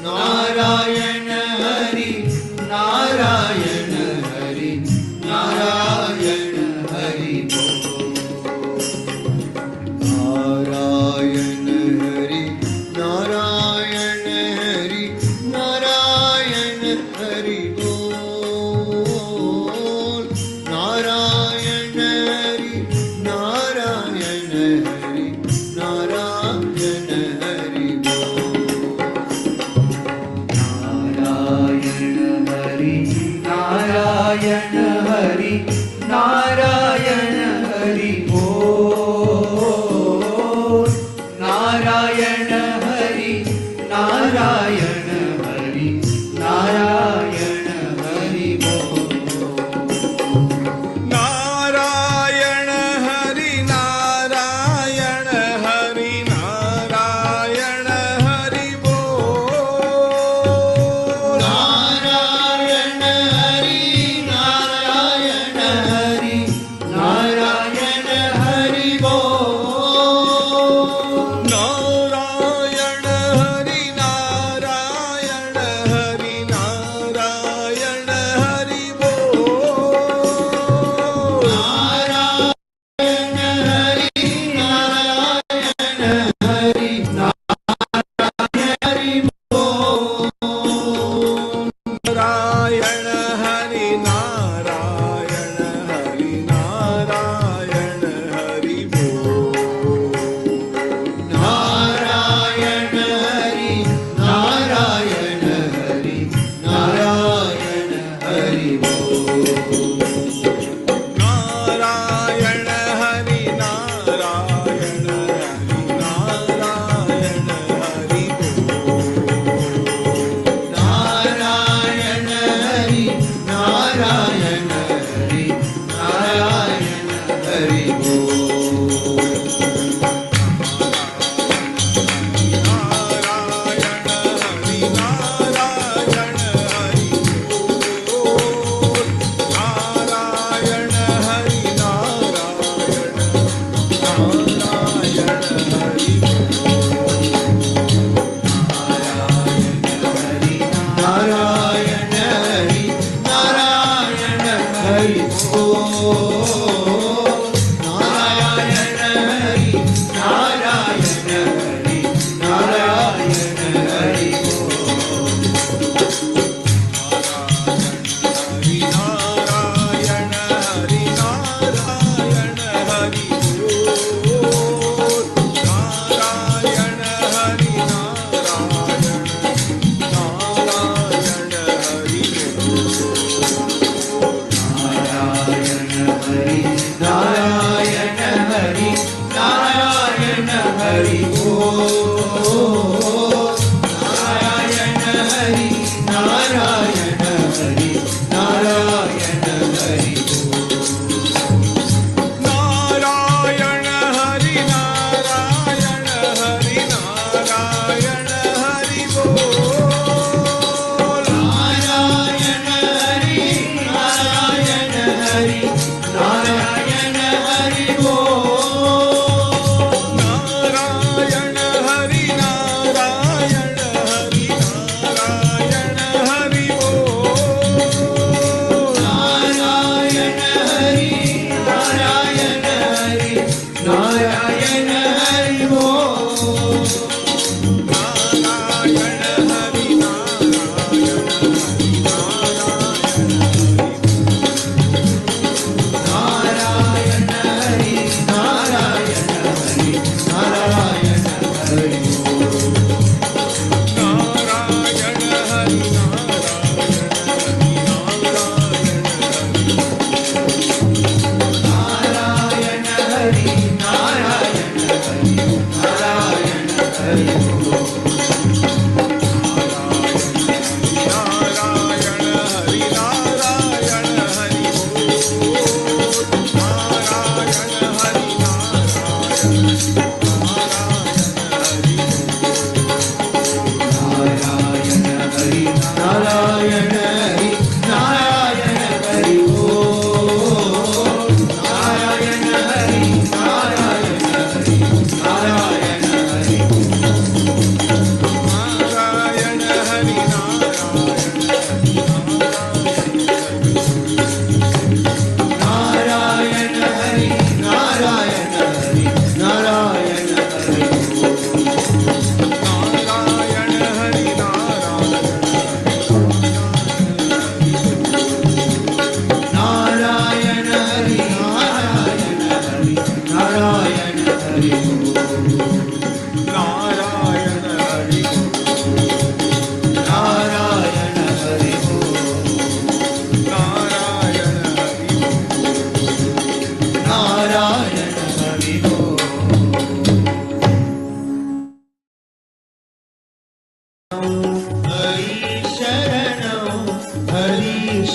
नारायण हरि नारायण हरि नारायण हरि बोल। नारायण हरि नारायण हरि नारायण हरि बोल। नारायण हरि नारायण हरि नारायण हरि बोल। नारायण हरि नारायण हरि नारायण हरि बोल। नारायण हरि नारायण हरि नारायण हरि बोल। नारायण हरि नारायण हरि नारायण हरि बोल। नारायण हरि नारायण हरि नारायण हरि बोल। नारायण हरि नारायण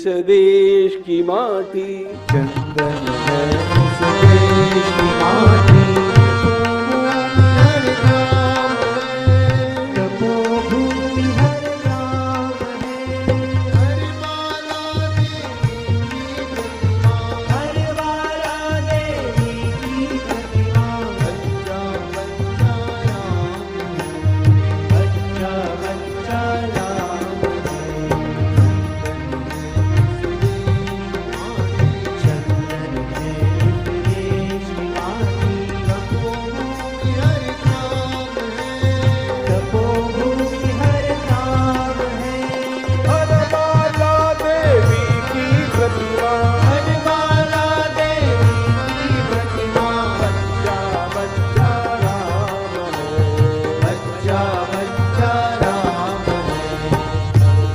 इस देश की माटी, चंदन है इस देश की माटी, तपोभूमि हर नाम है, हरवाला देवी की प्रतिमा, बच्चा बच्चा राम है, बच्चा बच्चा राम है, चंदन है इस देश की माटी, तपोभूमि हर नाम है, तपोभूमि हर नाम है, हरमाला देवी की प्रतिमा, हरवाला देवी की प्रतिमा, बच्चा बच्चा राम है, बच्चा बच्चा राम है,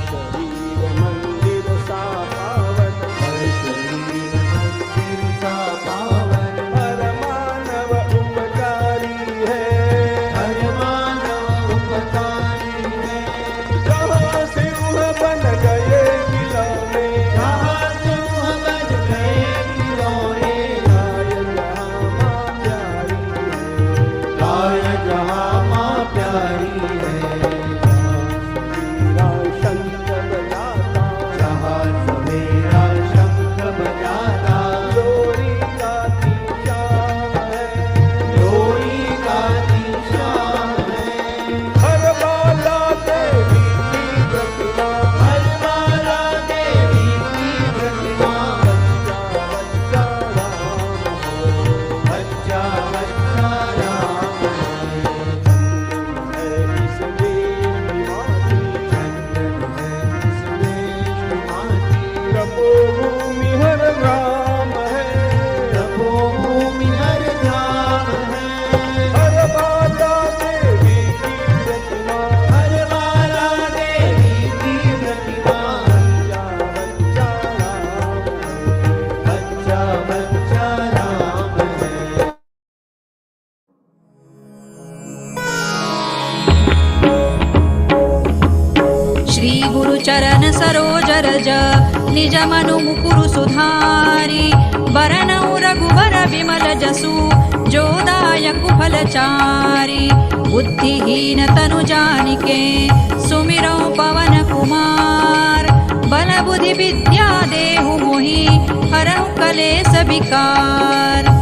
शरीर मंदिर सा पावन, हर शरीर मंदिर सा पावन, हर मानव उपकारी है, हर मानव उपकारी है, जहाँ सिंह बन गए खिलौने, जहाँ सिंह बन गए खिलौने, गाय जहाँ माँ प्यारी है, गाय जहाँ माँ प्यारी है, मेरा शंख बजाता, जहाँ सवेरा शंख बजाता, लोरी गाती शाम है, लोरी गाती शाम है, हरमाला देवी की प्रतिमा, हरवाला देवी की प्रतिमा, बच्चा बच्चा राम है, बच्चा बच्चा राम है, है इस देश की माटी, तपोभूमि हर राम है, तपोभूमि हर धाम है, हरमाला देवी की प्रतिमा, हरवाला देवी की प्रतिमा, बच्चा बच्चा राम है। बच्चा बच्चा राम है। श्री गुरु चरण सरोज रज निज मनु मुकुरु सुधारी, बरनउ रघुबर विमल जसु जो दायकु फलचारी, बुद्धिहीन तनु जानिके सुमिरौ पवन कुमार, बल बुद्धि विद्या देहु मोहि हरहु कलेस विकार।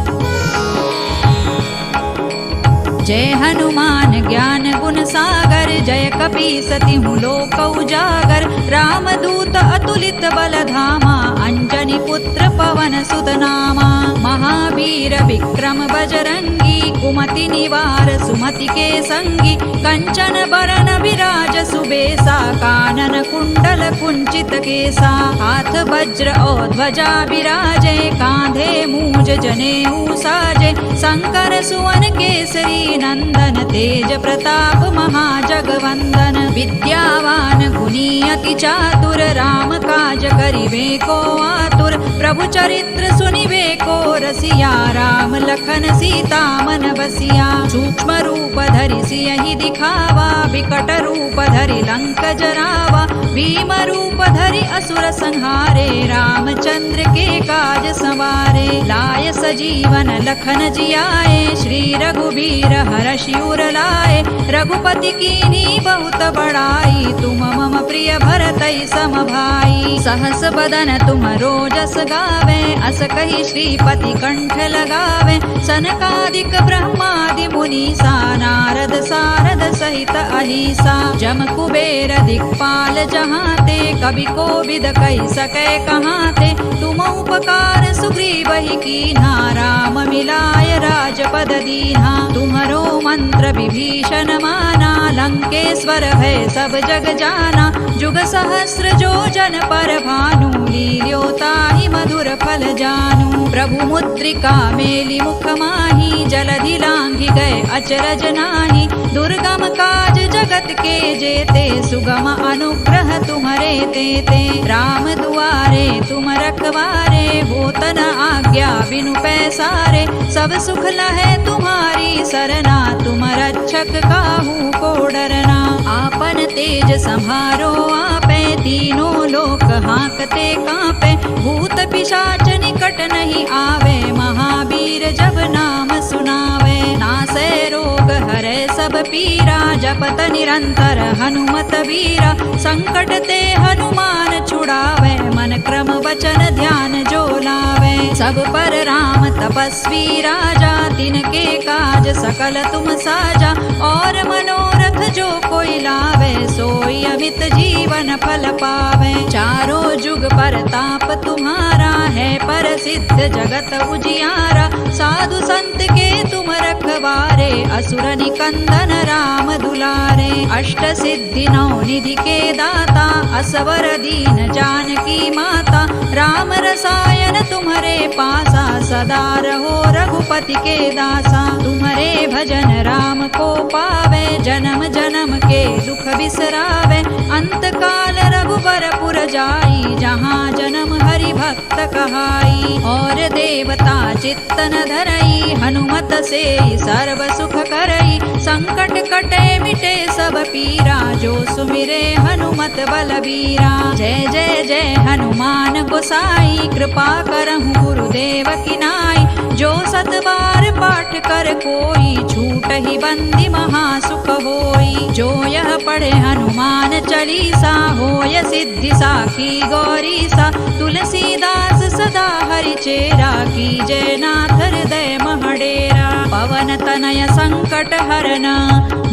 जय हनुमान ज्ञान गुण सागर, जय कपीसति लोक उजागर, रामदूत अतुलित बल धामा, अंजनी पुत्र पवन सुत नामा, महावीर विक्रम बजरंगी, कुमति निवार सुमति के संगी, कंचन बरन विराज सुबेसा, कानन कुंडल कुंचित केसा, हाथ वज्र और ध्वजा विराजे, कांधे मूज जनेऊ साजे, शंकर सुवन केसरी नंदन, तेज प्रताप महाजगवंदन, विद्यावान गुणी अति चातुर, राम काज करिबे को आतुर, प्रभु चरित्र सुनिबे को रसिया, राम लखन सीता मन बसिया, सूक्ष्म रूप धरि सियहि दिखावा, विकट रूप धरि लंक जरावा, भीम रूप धरि असुर संहारे, रामचंद्र के काज संवारे, लाय सजीवन लखन जियाए, श्री रघुबीर हरषि उर लाए, रघुपति कीन्ही बहुत बड़ाई, तुम मम प्रिय भरतई सम भाई, सहस बदन तुम रोजस गावे, अस कहि श्रीपति कंठ लगावे, सनकादिक ब्रह्मादि मुनीसा, नारद सारद सहित अहिसा, जम कुबेर दिक्पाल जहाते, कवि कोविद कहि सकै कहाते, तुम उपकार सुग्रीवहि कीन्हा, राम मिलाय राजपद दीन्हा, तुम्हरो मंत्र विभीषण माना, लंकेश्वर भय सब जग जाना, जुग सहस्र जो जन पर भानु, लील्यो ताहि मधुर फल जानू, प्रभु मुद्रिका मेलि मुख माहि, जलधि लांघि गए अचरज नाही, दुर्गम काज जगत के जेते, सुगम अनुग्रह तुम्हरे तेते, राम दुआरे तुम रखवारे, होत न आज्ञा बिनु पैसारे, सब सुख लहै तुम्हारी सरना, तुम रक्षक काहू को डरना, आपन तेज सम्हारो आपै, तीनों लोक हाँकते कांपे, भूत पिशाच निकट नहीं आवे, महावीर जब नाम सुनावे। नासे रोग हरे सब पीरा, जपत निरंतर हनुमत वीरा, संकट ते हनुमान छुड़ावे, मन क्रम वचन ध्यान जो लावे। सब पर राम तपस्वी राजा, तिनके काज सकल तुम साजा, और मनोरथ जो कोई लावे, सोई अमित जीवन फल पावे। चारों जुग पर ताप तुम्हारा है, पर सिद्ध जगत उजियारा, साधु संत के तुम रखवारे, असुर निकंदन राम दुलारे। अष्ट सिद्धि नौ निधि के दाता, असवर दीन जानकी माता, राम रसायन तुम्हारे पासा, सदा रहो रघुपति के दासा। तुम्हारे भजन राम को पावे, जन्म जन्म के दुख बिसरावे, अंत काल रघुबर पुर जाई, जहाँ जन्म हरि भक्त कहाई। और देवता चित्तन धरई, हनुमत से सर्व सुख करई, संकट कटे मिटे सब पीरा, जो सुमिरे हनुमत बलबीरा। जय जय जय हनुमान गोसाई, कृपा करहु गुरुदेव की नाई, जो सत बार पाठ कर कोई, छूट ही बंदी महासुख होई। जो यह पढ़े हनुमान चालीसा, होय सिद्धि साखी गौरीसा, तुलसीदास सदा हरि चेरा, की जय नाथ हृदय महडेरा। पवन तनय संकट हरन,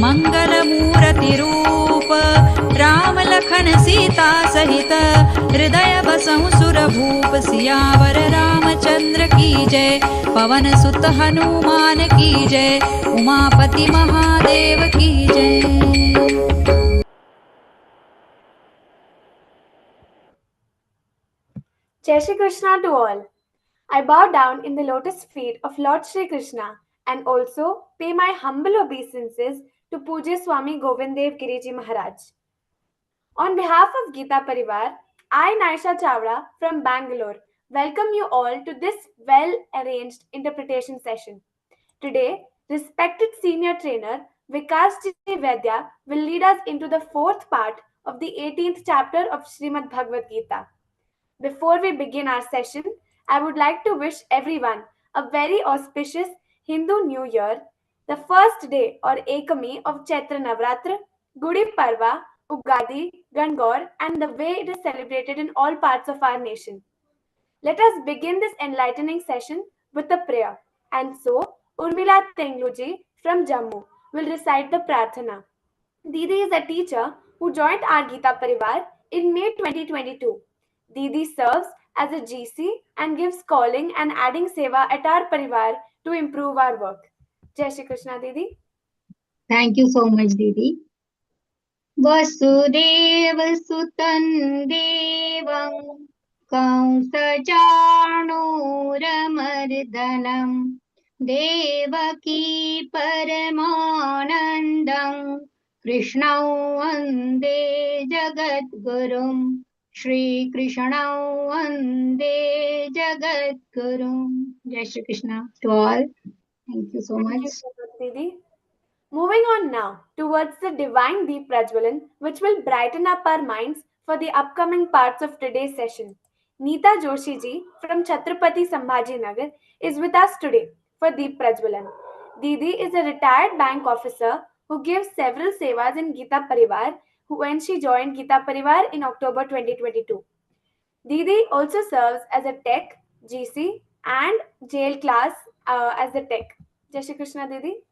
मंगल मूर्ति रूप, राम लखन सीता सहित, हृदय बसहु सुर भूप। सियावर रामचंद्र की जय, पवन सुत हनुमान की जय, उमापति महादेव की जय। Jai Shri Krishna to all. I bow down in the lotus feet of Lord Shri Krishna and also pay my humble obeisances to Pujya Swami Govind Dev Giriji Maharaj. On behalf of Geeta Pariwar, I, Naisha Chawla from Bangalore, welcome you all to this well-arranged interpretation session. Today, respected senior trainer Vikas Vaidya will lead us into the fourth part of the 18th chapter of Śrīmad-Bhagavadgītā. Before we begin our session, I would like to wish everyone a very auspicious Hindu New Year, the first day or Ekami of Chaitra Navratra, Gudi Parva, Ugadi, Gangaur, and the way it is celebrated in all parts of our nation. Let us begin this enlightening session with a prayer. And so, Urmila Tengluji from Jammu will recite the Prarthana. Didi is a teacher who joined our Geeta Pariwar in May 2022. Didi serves as a GC and gives calling and adding seva at our Pariwar to improve our work. Jai Shri Krishna, Didi. Thank you so much, Didi. Vasudeva Sutan Devam Kamsajanuramardanam Devaki Paramanandam Krishnau Vande Jagadgurum Shri Krishna Vande Jagadgurum. Jai Shri Krishna to all. Thank you so much. Thank you so much, Didi. Moving on now towards the divine Deep Prajwalan, which will brighten up our minds for the upcoming parts of today's session. Neeta Joshi ji from Chhatrapati Sambhaji Nagar is with us today for Deep Prajwalan. Didi is a retired bank officer who gives several sevas in Geeta Pariwar when she joined Geeta Pariwar in October 2022. Didi also serves as a tech, GC and jail class as the tech. Jai Shri Krishna, Didi.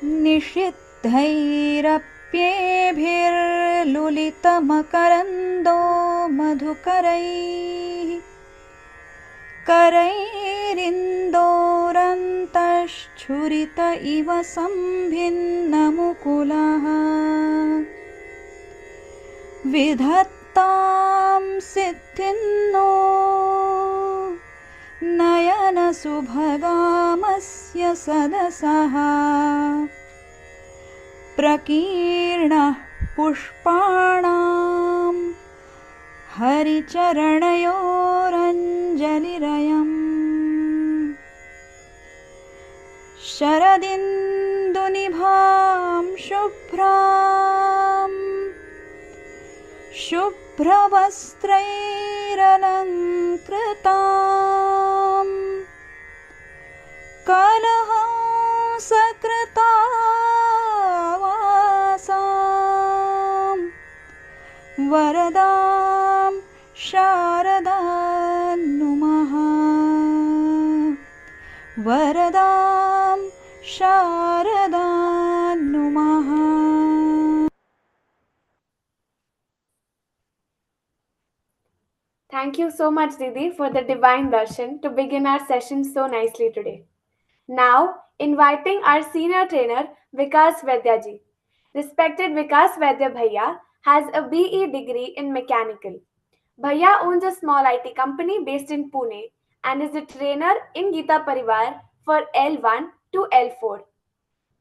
निषिद्धैरप्येभिर्लुलितमकरन्दो मधुकरैः करैरिन्दोरन्तश्छुरित इव सम्भिन्नमुकुलः विधत्तां सिद्धिन्नो नयनसुभगामस्य सदसः प्रकीर्णः पुष्पाणां हरिचरणयोरञ्जलिरयम् शरदिन्दुनिभां शुभ्राम् शुभ्रवस्त्रैरलङ्कृताम् कलहंसकृतावासाम् वरदां शारदां नुमः वरदां शारदां नुमः. Thank you so much, Didi, for the divine darshan to begin our session so nicely today. Now, inviting our senior trainer, Vikas Vaidya ji. Respected Vikas Vaidya Bhaiya has a BE degree in mechanical. Bhaiya owns a small IT company based in Pune and is a trainer in Geeta Pariwar for L1 to L4.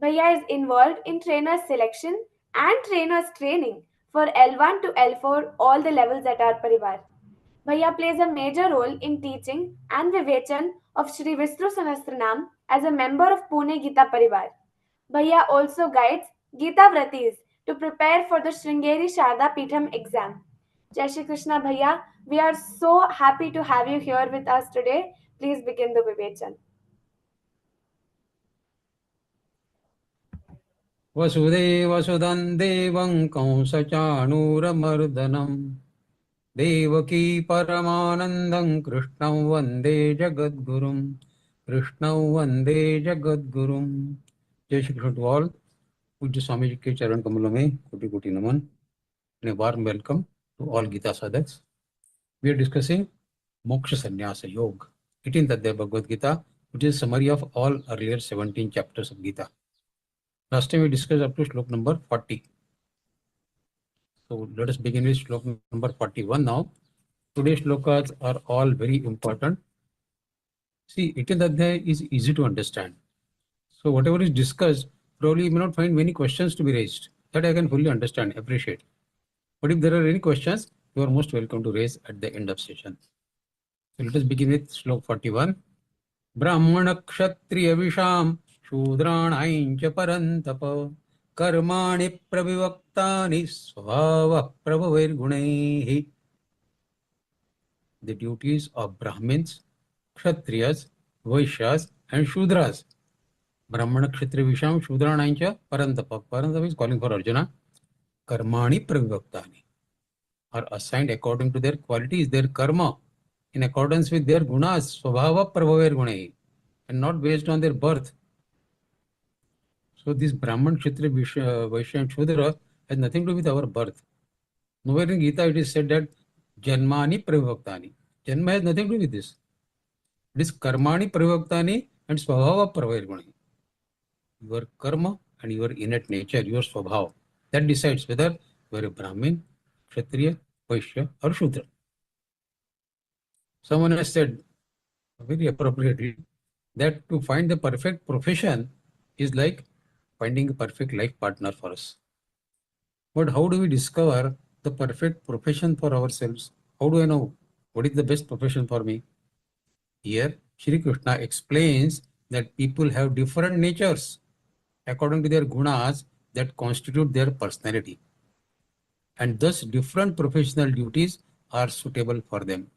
Bhaiya is involved in trainer selection and trainers training for L1 to L4, all the levels at our Pariwar. Bhaiya plays a major role in teaching and Vivechan of Shri Vishnu Sahasranam as a member of Pune Geeta Pariwar. Bhaiya also guides Geeta Vratis to prepare for the Sringeri Sharda Peetham exam. Jai Shri Krishna Bhaiya, we are so happy to have you here with us today. Please begin the Vivechan. वसुदेवसुदं देवं कंसचाणूरमर्दनं देवकी परमानन्दं कृष्णं वन्दे जगद्गुरुं जय Shri Krishna to all. पूज्य स्वामी जी के चरण कमलों में कोटि कोटि नमन and a warm welcome to all Gita sadhaks. We are discussing Moksha Sannyasa Yoga, 18th Adhyaya Bhagavad Gita, which is a summary of all earlier 17 chapters of Gita. Last time we discussed up to slok number 40. So let us begin with slok number 41 now. Today's shlokas are all very important. See, 18th Adhyaya is easy to understand. So whatever is discussed, probably you may not find many questions to be raised. That I can fully understand, appreciate. But if there are any questions, you are most welcome to raise at the end of session. So let us begin with slok 41. Brahmana kshatriya visham शूद्राणाञ्च परन्तप कर्माणि प्रविवक्तानि स्वभावः प्रभवैर्गुणैः. The duties of Brahmins, Kshatriyas, Vaishyas and Shudras. Brahmana Kshatriya Visham Shudraणाञ्च Parantapa. Parantapa is calling for Arjuna. Karmani pravivaktani are assigned according to their qualities, their karma, in accordance with their gunas, swabhava prabhavair, and not based on their birth. So this Brahman, Kshatriya, Vaishya and Shudra has nothing to do with our birth. Nowhere in Gita it is said that Janmani pravivaktani. Janma has nothing to do with this. It is Karmani pravivaktani and swabhava prabhavair. Your karma and your innate nature, your swabhava, that decides whether you are a Brahmin, Kshatriya, Vaishya or Shudra. Someone has said very appropriately that to find the perfect profession is like finding a perfect life partner for us. But how do we discover the perfect profession for ourselves? How do I know what is the best profession for me? Here, Shri Krishna explains that people have different natures according to their gunas that constitute their personality. And thus different professional duties are suitable for them.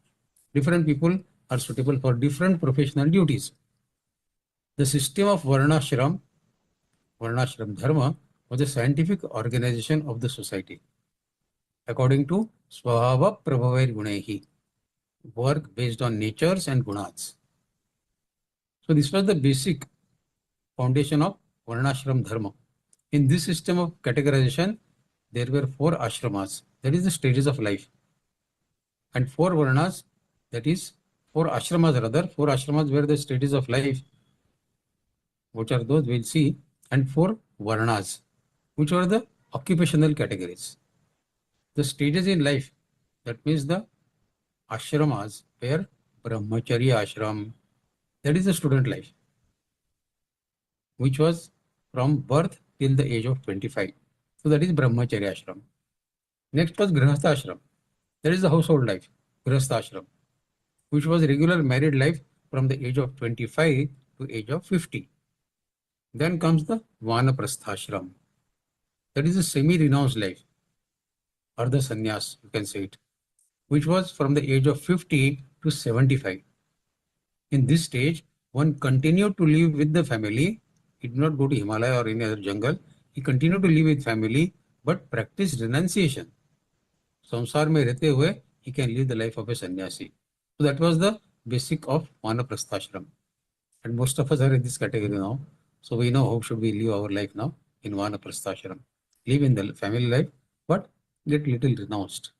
Different people are suitable for different professional duties. The system of Varnashram Dharma was a scientific organization of the society according to Swabhava Prabhavair Gunehi, work based on natures and gunas. So this was the basic foundation of Varnashram Dharma. In this system of categorization, there were 4 ashramas, that is the stages of life, and 4 varnas, that is 4 ashramas rather, 4 ashramas were the stages of life. Which are those we'll see, and 4 varnas, which are the occupational categories. The stages in life, that means the ashramas were Brahmacharya ashram, that is the student life, which was from birth till the age of 25. So that is Brahmacharya ashram. Next was Grihastha ashram, that is the household life, Grihastha ashram, which was regular married life from the age of 25 to age of 50. Then comes the Vanaprastha ashram, That is a semi-renounced life, or the sannyas, you can say it, which was from the age of 50 to 75. In this stage, one continued to live with the family. He did not go to Himalaya or any other jungle. He continued to live with family, but practiced renunciation. Samsar mein rehte hue, he can live the life of a sannyasi. So that was the basic of Vanaprasthashram. And most of us are in this category now. So we know how should we live our life now in Vanaprasthashram. Live in the family life, but get little renounced.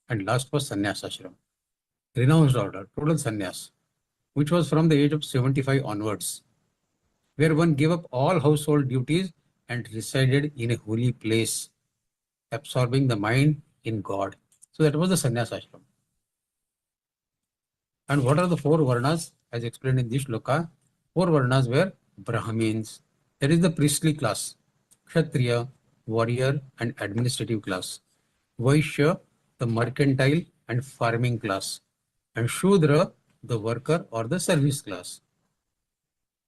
And last was sannyasashram. Renounced order, total sannyas, which was from the age of 75 onwards, where one gave up all household duties and resided in a holy place, absorbing the mind in God. So that was the sannyas ashram. And what are the four varnas as explained in this shloka? Four varnas were Brahmins, that is the priestly class, Kshatriya, warrior and administrative class, Vaishya, the mercantile and farming class, and Shudra, the worker or the service class.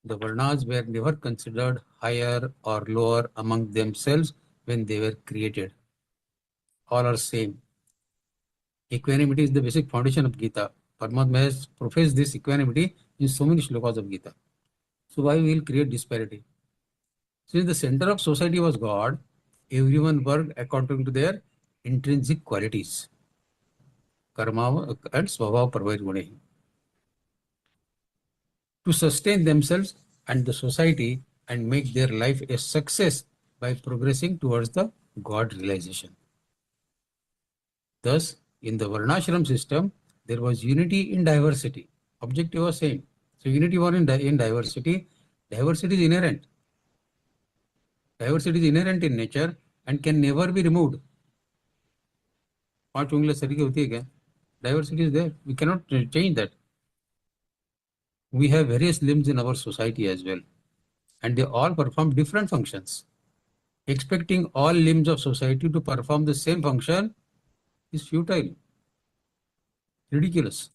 The varnas were never considered higher or lower among themselves when they were created. All are same. Equanimity is the basic foundation of Gita. Paramatma has professed this equanimity in so many shlokas of Gita. So why we will create disparity? Since the center of society was God, everyone worked according to their intrinsic qualities, karma and svabhav parvair, to sustain themselves and the society and make their life a success by progressing towards the God realization. Thus, in the Varnashram system, there was unity in diversity. Objective was same. So unity was in diversity. Diversity is inherent. Diversity is inherent in nature and can never be removed. Diversity is there. We cannot change that. We have various limbs in our society as well, and they all perform different functions. Expecting all limbs of society to perform the same function is futile, ridiculous.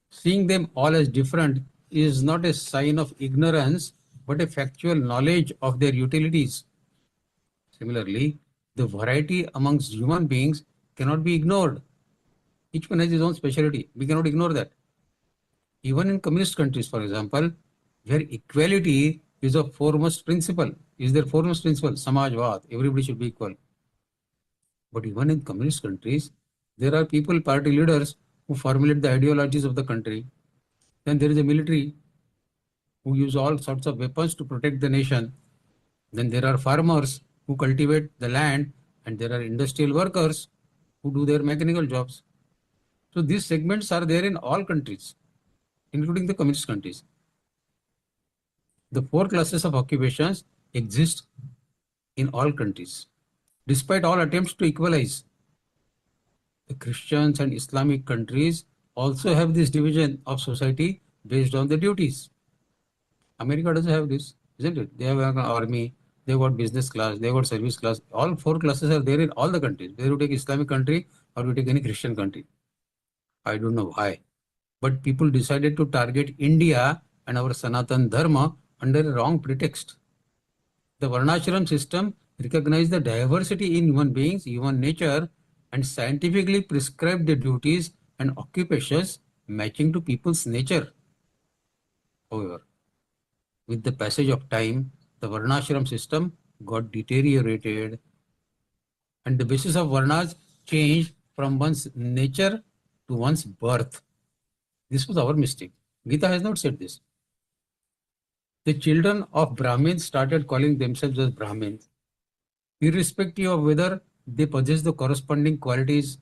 Seeing them all as different is not a sign of ignorance, but a factual knowledge of their utilities. Similarly, the variety amongst human beings cannot be ignored. Each one has his own specialty. We cannot ignore that. Even in communist countries, for example, where equality is a foremost principle, is their foremost principle, Samajvad, everybody should be equal. But even in communist countries, there are people, party leaders, who formulate the ideologies of the country. Then there is a military who use all sorts of weapons to protect the nation. Then there are farmers who cultivate the land, and there are industrial workers who do their mechanical jobs. So these segments are there in all countries, including the communist countries. The four classes of occupations exist in all countries, despite all attempts to equalize. The Christians and Islamic countries also have this division of society based on the duties. America doesn't have this, isn't it? They have an army, they've got business class, they've got service class. All four classes are there in all the countries. Whether you take Islamic country or you take any Christian country. I don't know why. But people decided to target India and our Sanatan Dharma under a wrong pretext. The Varnashram system recognized the diversity in human beings, human nature, and scientifically prescribed the duties and occupations matching to people's nature. However, with the passage of time, the Varnashram system got deteriorated, and the basis of Varnas changed from one's nature to one's birth. This was our mistake. Gita has not said this. The children of Brahmins started calling themselves as Brahmins, irrespective of whether they possess the corresponding qualities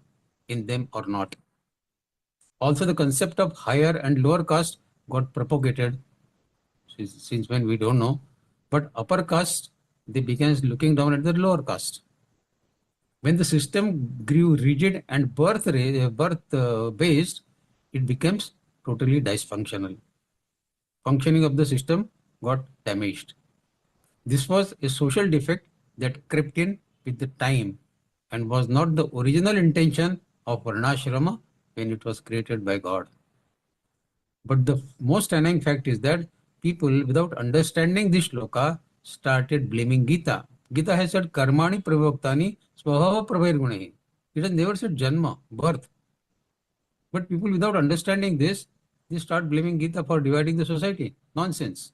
in them or not. Also, the concept of higher and lower caste got propagated, since when we don't know, but upper caste, they began looking down at the lower caste. When the system grew rigid and birth-based, it becomes totally dysfunctional. Functioning of the system got damaged. This was a social defect that crept in with the time and was not the original intention of Varnashrama when it was created by God. But the most annoying fact is that people, without understanding this shloka, started blaming Gita Gita has said karmani pravoktani svabhava prabhairgunehi. It has never said janma, birth. But people without understanding this, they start blaming Gita for dividing the society. Nonsense.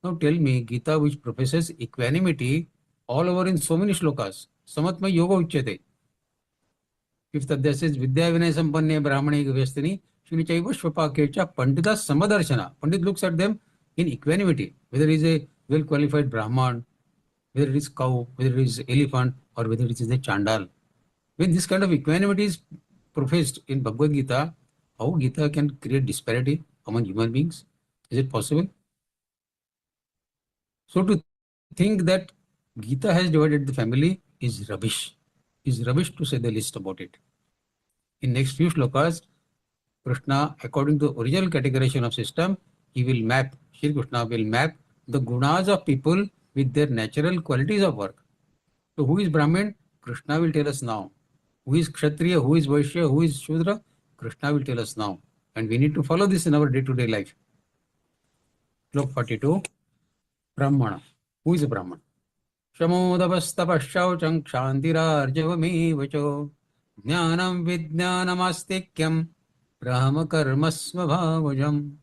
Now tell me, Gita which professes equanimity all over in so many shlokas. Samatma yoga uchyate. Fifth adhyaya says Vidya Vinay Sampanne Brahmane Vyastini Shunichaiva Shvapakecha Pandita Samadarshana. Pandit looks at them in equanimity, whether he is a well qualified Brahman, whether it is cow, whether it is elephant, or whether it is a Chandal. When this kind of equanimity is professed in Bhagavad Gita, how Gita can create disparity among human beings? Is it possible? So to think that Gita has divided the family is rubbish. Is rubbish to say the least about it. In next few shlokas, Krishna, according to the original categorization of system, Shri Krishna will map the gunas of people with their natural qualities of work. So who is Brahmin? Krishna will tell us now. Who is Kshatriya? Who is Vaishya? Who is Shudra? Krishna will tell us now. And we need to follow this in our day-to-day life. Slok 42. Brahmana. Who is a Brahman? Shamodavastapashaucham kshantirarjavamevacho jnanam vidnyanamasthekyam brahma karmasva bhavajam.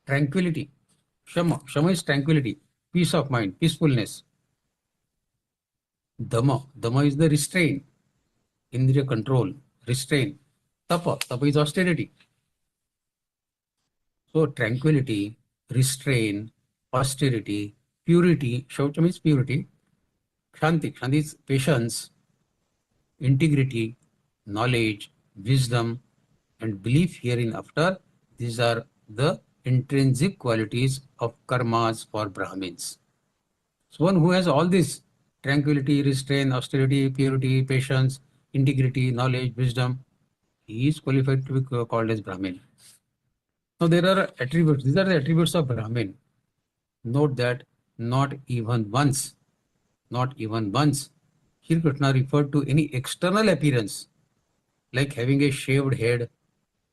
Tranquility. Shama. Shama is tranquility, peace of mind, peacefulness. Dhamma. Dhamma is the restraint, indriya control, restraint. Tapa. Tapa is austerity. So tranquility, restraint, austerity, purity. Shaucha means purity. Shanti. Shanti is patience, integrity, knowledge, wisdom, and belief hereinafter. These are the intrinsic qualities of karmas for Brahmins. So one who has all this tranquility, restraint, austerity, purity, patience, integrity, knowledge, wisdom, he is qualified to be called as Brahmin. Now there are attributes. These are the attributes of Brahmin. Note that not even once, Shri Krishna referred to any external appearance like having a shaved head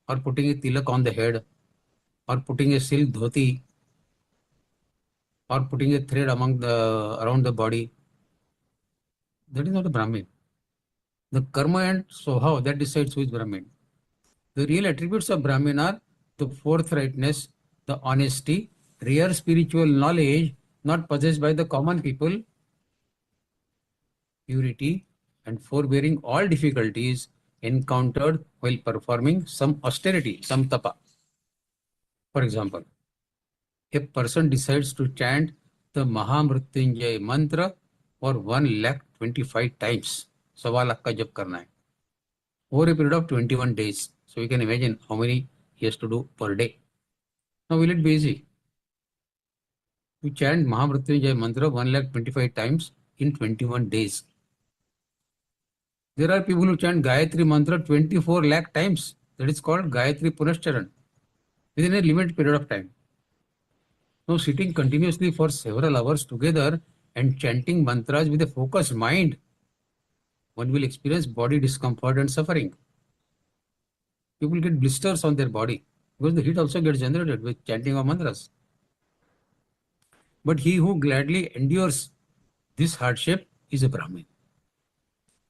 or putting a tilak on the head or putting a silk dhoti or putting a thread around the body. That is not a Brahmin. The karma and swabhava that decides who is Brahmin. The real attributes of Brahmin are the forthrightness, the honesty, rare spiritual knowledge not possessed by the common people, purity, and forbearing all difficulties encountered while performing some austerity, some tapa. For example, a person decides to chant the Mahamrutyunjay mantra for 1,25,000 times. 1,25,000 का जप करना है over a period of 21 days. So you can imagine how many he has to do per day. Now will it be easy to chant Mahamrutyunjay mantra 1,25,000 times in 21 days? There are people who chant Gayatri mantra 24 lakh times. That is called Gayatri Punascharan within a limited period of time. Now sitting continuously for several hours together and chanting mantras with a focused mind, one will experience body discomfort and suffering. People get blisters on their body because the heat also gets generated with chanting of mantras. But he who gladly endures this hardship is a Brahmin.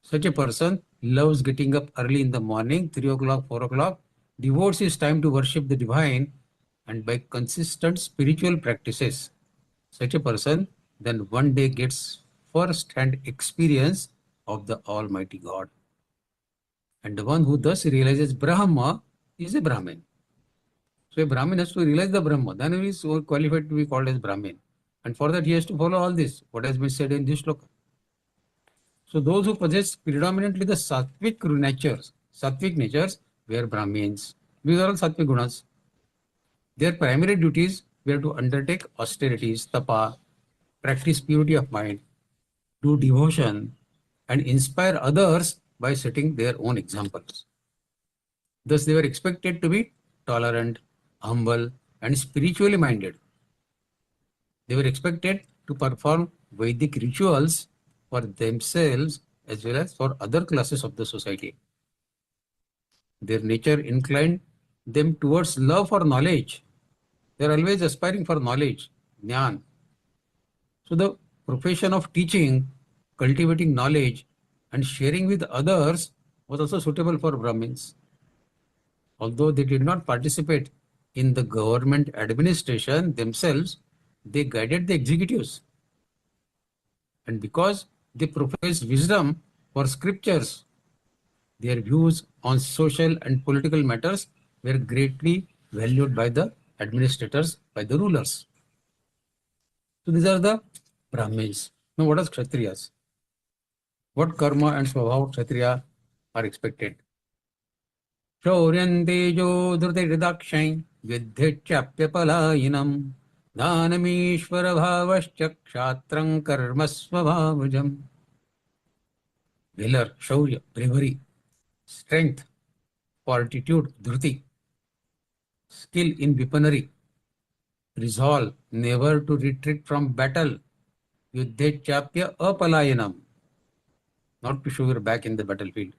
Such a person loves getting up early in the morning, 3 o'clock, 4 o'clock, devotes his time to worship the divine, and by consistent spiritual practices, such a person then one day gets first-hand experience of the Almighty God. And the one who thus realizes Brahma is a Brahmin. So a Brahmin has to realize the Brahma, then he is qualified to be called as Brahmin. And for that he has to follow all this, what has been said in this shloka. So those who possess predominantly the sattvic natures were Brahmins. These are all sattvic gunas. Their primary duties were to undertake austerities, tapa, practice purity of mind, do devotion, and inspire others by setting their own examples. Thus they were expected to be tolerant, humble, and spiritually minded. They were expected to perform Vedic rituals for themselves as well as for other classes of the society. Their nature inclined them towards love for knowledge. They are always aspiring for knowledge, jnana. So the profession of teaching, cultivating knowledge, and sharing with others was also suitable for Brahmins. Although they did not participate in the government administration themselves, they guided the executives. And because they professed wisdom for scriptures, their views on social and political matters were greatly valued by the administrators, by the rulers. So these are the Brahmins. Now what are Kshatriyas? What karma and swabhava of Kshatriya are expected? Shauryantejo dhrutirdakshain viddhyachapyapalayinam dhanamishvara bhavascha kshatrang karma swabhavajam. Valor, shaurya, bravery, strength, fortitude, dhruti, skill in weaponry, resolve never to retreat from battle, yuddhechapya apalayanam, not to show your back in the battlefield,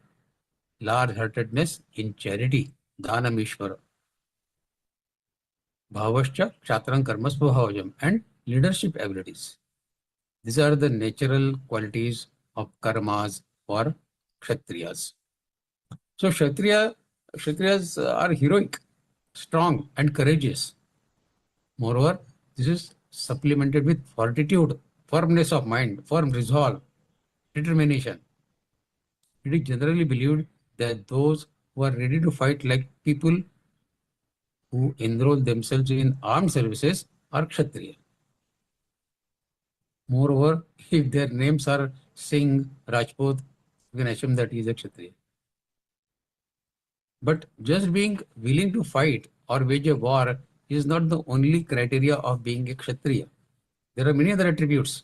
large-heartedness in charity, dhanamishvara, bhavascha kshatrang karma svabhavajam, and leadership abilities. These are the natural qualities of karmas for Kshatriyas. So Kshatriyas are heroic, strong and courageous. Moreover, this is supplemented with fortitude, firmness of mind, firm resolve, determination. It is generally believed that those who are ready to fight like people who enroll themselves in armed services are Kshatriya. Moreover, if their names are Singh, Rajput, you can assume that he is a Kshatriya. But just being willing to fight or wage a war is not the only criteria of being a Kshatriya. There are many other attributes.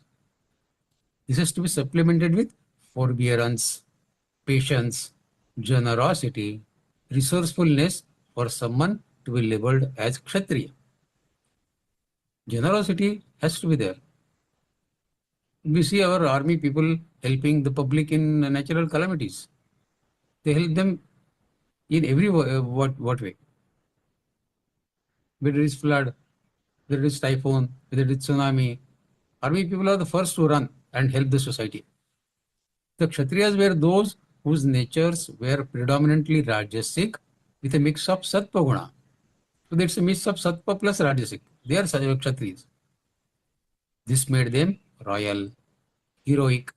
This has to be supplemented with forbearance, patience, generosity, resourcefulness for someone to be labeled as Kshatriya. Generosity has to be there. We see our army people helping the public in natural calamities. They help them in every what way? Whether it is flood, whether it is typhoon, whether it is tsunami, army people are the first to run and help the society. The Kshatriyas were those whose natures were predominantly Rajasic with a mix of Sattva Guna. So that's a mix of Sattva plus Rajasic. They are Kshatriyas. This made them royal, heroic,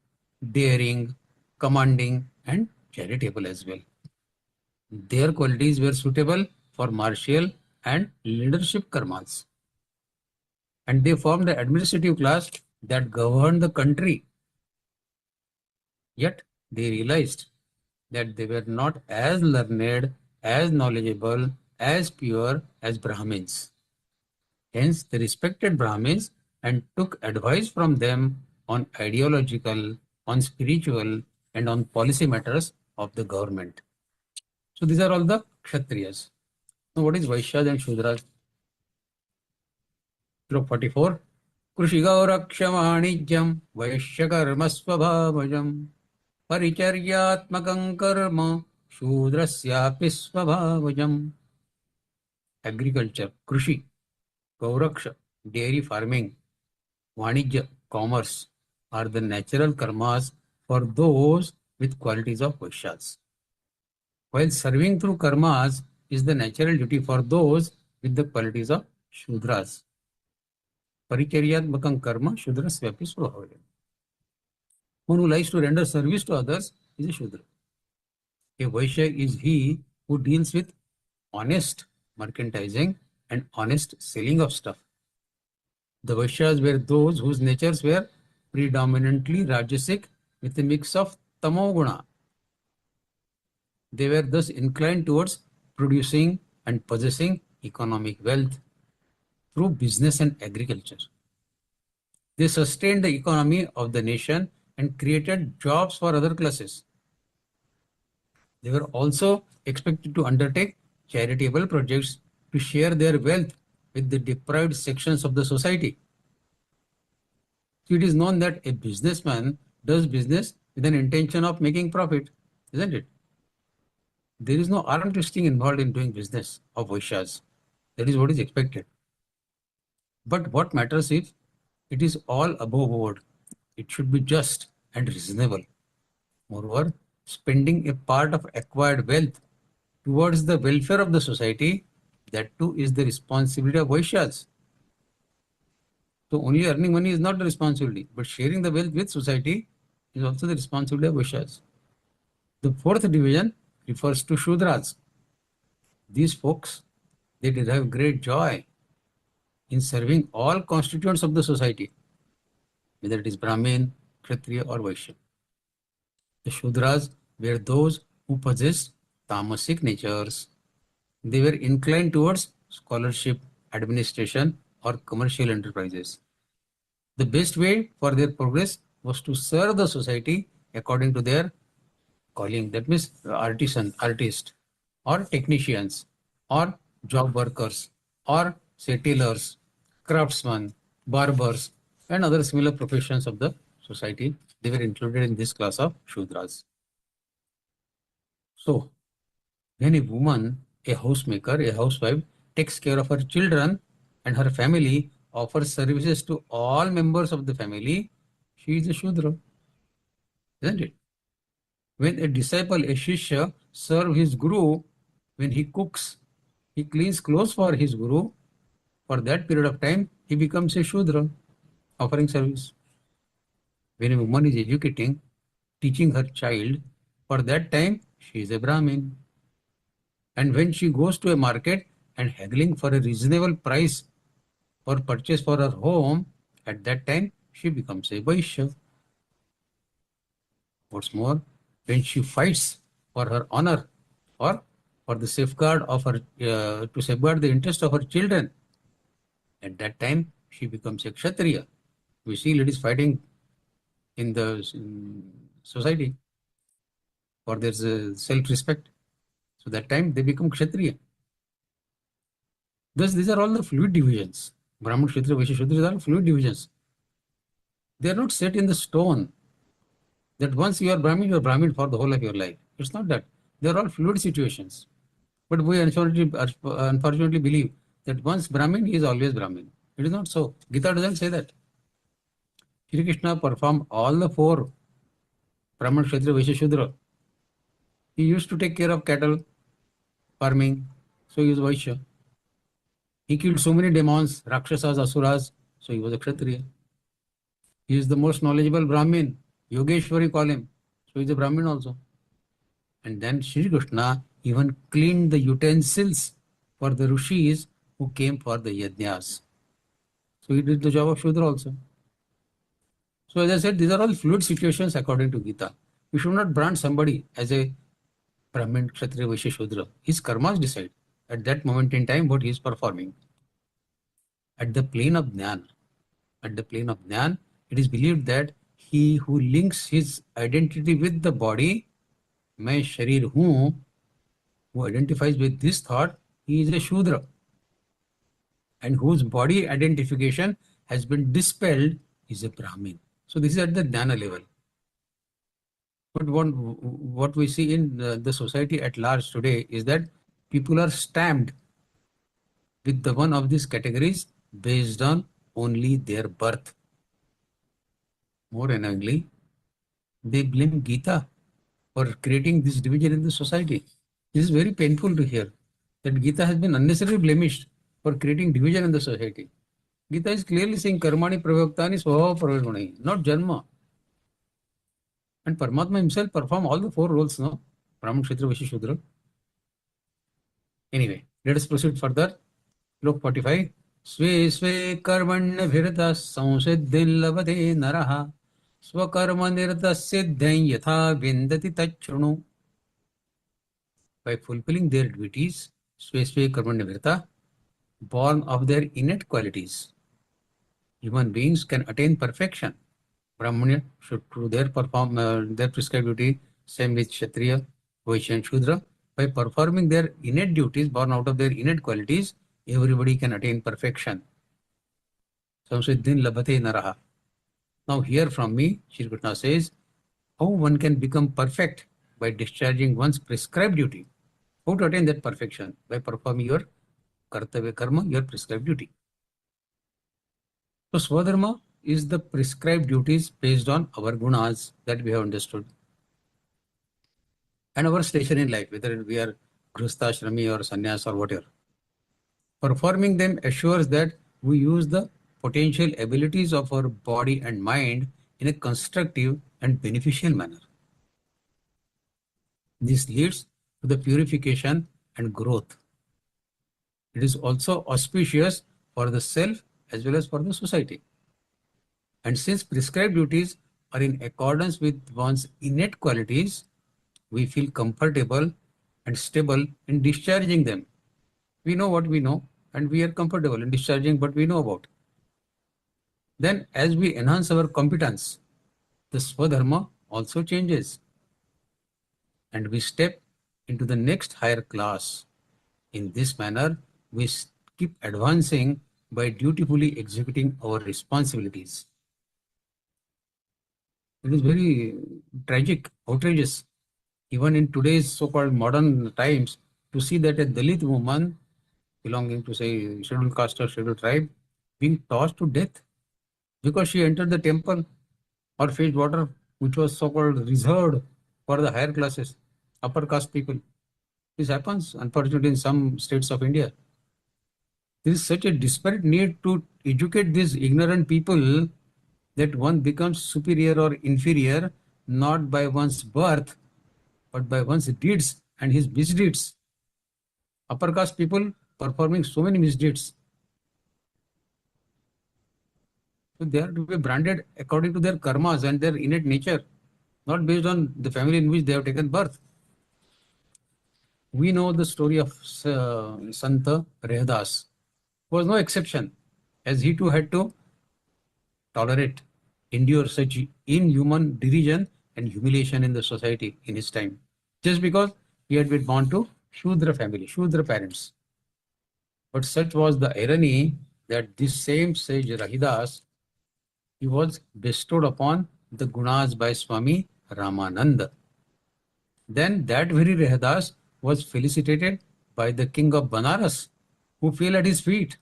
daring, commanding, and charitable as well. Their qualities were suitable for martial and leadership karmas. And they formed the administrative class that governed the country. Yet they realized that they were not as learned, as knowledgeable, as pure as Brahmins. Hence, they respected Brahmins and took advice from them on ideological, on spiritual, and on policy matters of the government. So these are all the Kshatriyas. Now what is Vaishyas and Shudras? Slok 44. Krushigaurakshamanijyam Vaishyakarma svabhavajam Paricharyatmakam karma Shudrasyapi svabhavajam. Agriculture, Krushi, Gauraksha, dairy farming, Vanijya, commerce are the natural karmas for those with qualities of Vaishyas. While serving through karmas is the natural duty for those with the qualities of Shudras. Paricharyatmakam karma Shudrasyapi svabhavajam. One who likes to render service to others is a Shudra. A Vaishya is he who deals with honest merchandising and honest selling of stuff. The Vaishyas were those whose natures were predominantly Rajasic with a mix of Tamoguna. They were thus inclined towards producing and possessing economic wealth through business and agriculture. They sustained the economy of the nation and created jobs for other classes. They were also expected to undertake charitable projects to share their wealth with the deprived sections of the society. So it is known that a businessman does business with an intention of making profit, isn't it? There is no arm twisting involved in doing business of Vaishyas. That is what is expected. But what matters is it is all above board. It should be just and reasonable. Moreover, spending a part of acquired wealth towards the welfare of the society, that too is the responsibility of Vaishyas. So only earning money is not the responsibility, but sharing the wealth with society is also the responsibility of Vaishyas. The fourth division refers to Shudras. These folks, they derive great joy in serving all constituents of the society, whether it is Brahmin, Kshatriya or Vaishya. The Shudras were those who possessed tamasic natures. They were inclined towards scholarship, administration or commercial enterprises. The best way for their progress was to serve the society according to their calling. That means artist or technicians or job workers or say tailors, craftsmen, barbers and other similar professions of the society. They were included in this class of Shudras. So, when a woman, a housemaker, a housewife takes care of her children and her family, offers services to all members of the family, she is a Shudra, isn't it? When a disciple, a Shishya, serves his Guru, when he cooks, he cleans clothes for his Guru, for that period of time, he becomes a Shudra, offering service. When a woman is educating, teaching her child, for that time, she is a Brahmin. And when she goes to a market and haggling for a reasonable price for purchase for her home, at that time, she becomes a Vaishya. What's more, when she fights for her honor or for the safeguard of her, to safeguard the interest of her children, at that time, she becomes a Kshatriya. We see ladies fighting in the society for their self-respect. So that time they become Kshatriya. Thus, these are all the fluid divisions. Brahman, Kshatriya, Vaishya, Shudra are fluid divisions. They are not set in the stone that once you are Brahmin for the whole of your life. It's not that. They are all fluid situations. But we unfortunately believe that once Brahmin, he is always Brahmin. It is not so. Gita doesn't say that. Shri Krishna performed all the four Brahman, Kshatriya, Vaishya, Shudra. He used to take care of cattle, farming, so he was Vaishya. He killed so many demons, Rakshasas, Asuras, so he was a Kshatriya. He is the most knowledgeable Brahmin, Yogeshwari call him, so he is a Brahmin also. And then Shri Krishna even cleaned the utensils for the Rishis who came for the Yajnas. So he did the job of Shudra also. So as I said, these are all fluid situations according to Gita. You should not brand somebody as a Brahmin, Kshatriya, Vaishya, Shudra. His karmas decide at that moment in time what he is performing. At the plane of Jnana, it is believed that he who links his identity with the body, मैं शरीर हूँ, who identifies with this thought, he is a Shudra. And whose body identification has been dispelled is a Brahmin. So this is at the Jnana level. But what we see in the society at large today is that people are stamped with the one of these categories based on only their birth. More annoyingly, they blame Gita for creating this division in the society. This is very painful to hear that Gita has been unnecessarily blemished for creating division in the society. Gita is clearly saying karmani pravaktani svabhava pravarmani, not janma. And Paramatma himself performed all the four roles, no? Brahman, Kshatriya, Vaishya, Shudra. Anyway, let us proceed further. Slok 45. Sve sve karmanya bhirta samsiddhin labate naraha swakarma nirta siddhain yatha vindati tachrunu. By fulfilling their duties, sve sve karmanya bhirta, born of their innate qualities, human beings can attain perfection. Brahmanya should do their prescribed duty, same with Kshatriya, Vaishya and Shudra. By performing their innate duties, born out of their innate qualities, everybody can attain perfection. Samsiddhin labhate naraha. Now here from me, Shri Krishna says, how one can become perfect by discharging one's prescribed duty. How to attain that perfection? By performing your kartavya karma, your prescribed duty. So Swadharma is the prescribed duties based on our gunas that we have understood and our station in life, whether we are grihastha, or sannyas or whatever. Performing them assures that we use the potential abilities of our body and mind in a constructive and beneficial manner. This leads to the purification and growth. It is also auspicious for the self as well as for the society. And since prescribed duties are in accordance with one's innate qualities, we feel comfortable and stable in discharging them. We know what we know and we are comfortable in discharging what we know about. Then as we enhance our competence, the Swadharma also changes and we step into the next higher class. In this manner, we keep advancing by dutifully executing our responsibilities. It is very tragic, outrageous, even in today's so-called modern times, to see that a Dalit woman belonging to, say, scheduled caste or scheduled tribe being tossed to death because she entered the temple or fetched water which was so-called reserved for the higher classes, upper caste people. This happens, unfortunately, in some states of India. There is such a desperate need to educate these ignorant people that one becomes superior or inferior not by one's birth, but by one's deeds and his misdeeds. Upper caste people performing so many misdeeds. So they are to be branded according to their karmas and their innate nature, not based on the family in which they have taken birth. We know the story of Santa Rehadas, who was no exception, as he too had to tolerate, endure such inhuman derision and humiliation in the society in his time, just because he had been born to Shudra family, Shudra parents. But such was the irony that this same sage Rahidas, he was bestowed upon the gunas by Swami Ramananda. Then that very Rahidas was felicitated by the king of Banaras, who fell at his feet,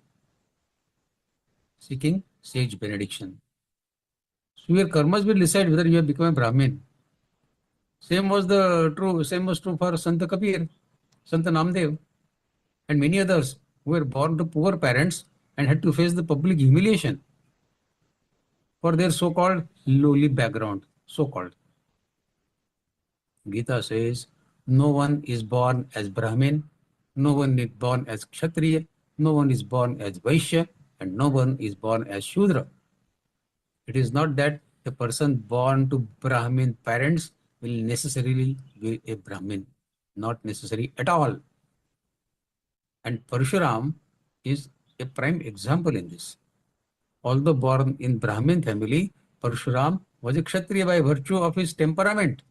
seeking sage benediction. So your karmas will decide whether you have become a Brahmin. Same was true for Santa Kabir, Santa Namdev, and many others who were born to poor parents and had to face the public humiliation for their so-called lowly background, so-called. Geeta says, no one is born as Brahmin, no one is born as Kshatriya, no one is born as Vaishya, and no one is born as Shudra. It is not that a person born to Brahmin parents will necessarily be a Brahmin. Not necessary at all. And Parshuram is a prime example in this. Although born in Brahmin family, Parshuram was a Kshatriya by virtue of his temperament.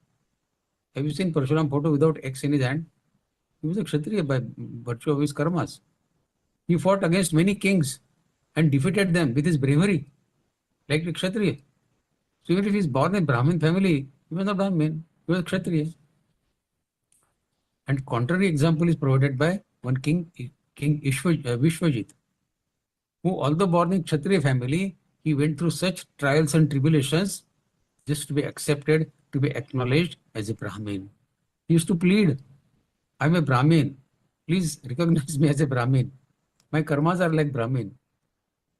Have you seen Parshuram photo without X in his hand? He was a Kshatriya by virtue of his karmas. He fought against many kings and defeated them with his bravery, like a Kshatriya. So even if he is born in Brahmin family, he was not Brahmin, he was a Kshatriya. And contrary example is provided by one king Vishwajit, who although born in Kshatriya family, he went through such trials and tribulations just to be accepted, to be acknowledged as a Brahmin. He used to plead, I am a Brahmin, please recognize me as a Brahmin. My karmas are like Brahmin.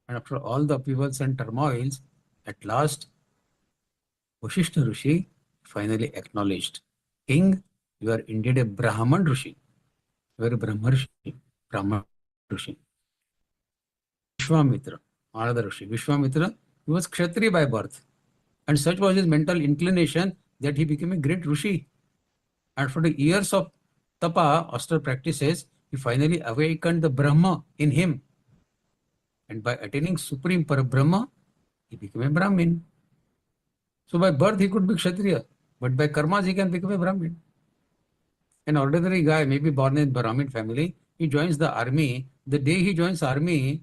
And after all the upheavals and turmoils, at last, Vasishtha Rishi finally acknowledged, King, you are indeed a Brahman Rishi. You are a Brahma Rishi. Vishwamitra, another Rishi. Vishwamitra, he was Kshatriya by birth. And such was his mental inclination that he became a great Rishi. And after the years of tapa, austere practices, he finally awakened the Brahma in him. And by attaining Supreme Parabrahma, he became a Brahmin. So by birth he could be Kshatriya, but by karmas he can become a Brahmin. An ordinary guy may be born in Brahmin family, he joins the army. The day he joins army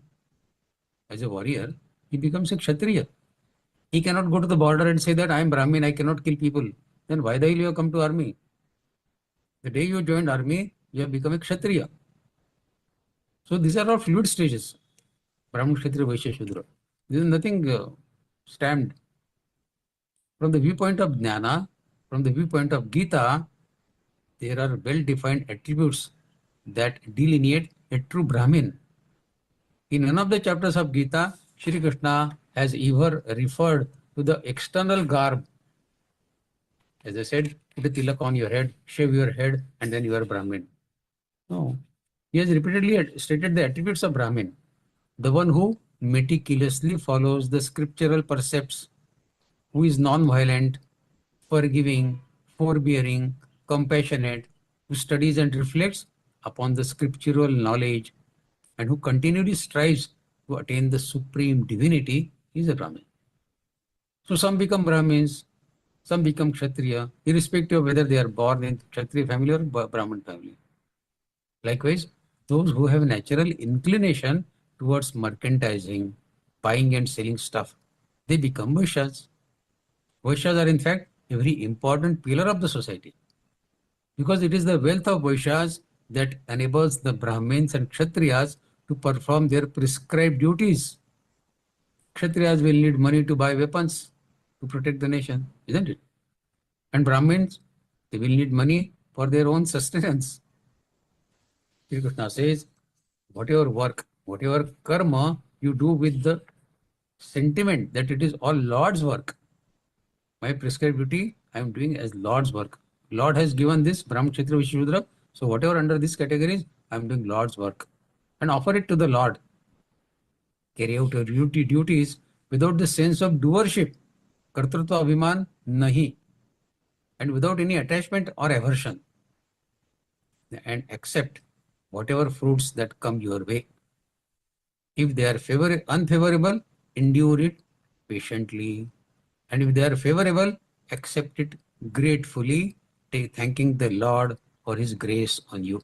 as a warrior, he becomes a Kshatriya. He cannot go to the border and say that I am Brahmin, I cannot kill people. Then why the hell you have come to army? The day you joined army, you have become a Kshatriya. So these are all fluid stages. Brahman, Kshatriya, Vaishya, Shudra. There is nothing stamped. From the viewpoint of Jnana, from the viewpoint of Gita, there are well-defined attributes that delineate a true Brahmin. In one of the chapters of Gita, Shri Krishna has ever referred to the external garb. As I said, put a tilak on your head, shave your head, and then you are Brahmin. No. He has repeatedly stated the attributes of Brahmin. The one who meticulously follows the scriptural precepts, who is non-violent, forgiving, forbearing, compassionate, who studies and reflects upon the scriptural knowledge, and who continually strives to attain the supreme divinity, is a Brahmin. So some become Brahmins, some become Kshatriya, irrespective of whether they are born in Kshatriya family or Brahmin family. Likewise, those who have natural inclination towards merchantising, buying and selling stuff, they become Vaishyas. Vaishyas are in fact a very important pillar of the society, because it is the wealth of Vaishyas that enables the Brahmins and Kshatriyas to perform their prescribed duties. Kshatriyas will need money to buy weapons to protect the nation, isn't it? And Brahmins, they will need money for their own sustenance. Sri Krishna says, whatever work, whatever karma you do with the sentiment that it is all Lord's work. My prescribed duty, I am doing as Lord's work. Lord has given this, Brahma, Kshatriya, Vaishya, Shudra. So whatever under this categories, I am doing Lord's work. And offer it to the Lord. Carry out your duties without the sense of doership. Kartrutva abhiman nahi. And without any attachment or aversion. And accept whatever fruits that come your way. If they are unfavorable, endure it patiently. And if they are favorable, accept it gratefully, thanking the Lord for His grace on you.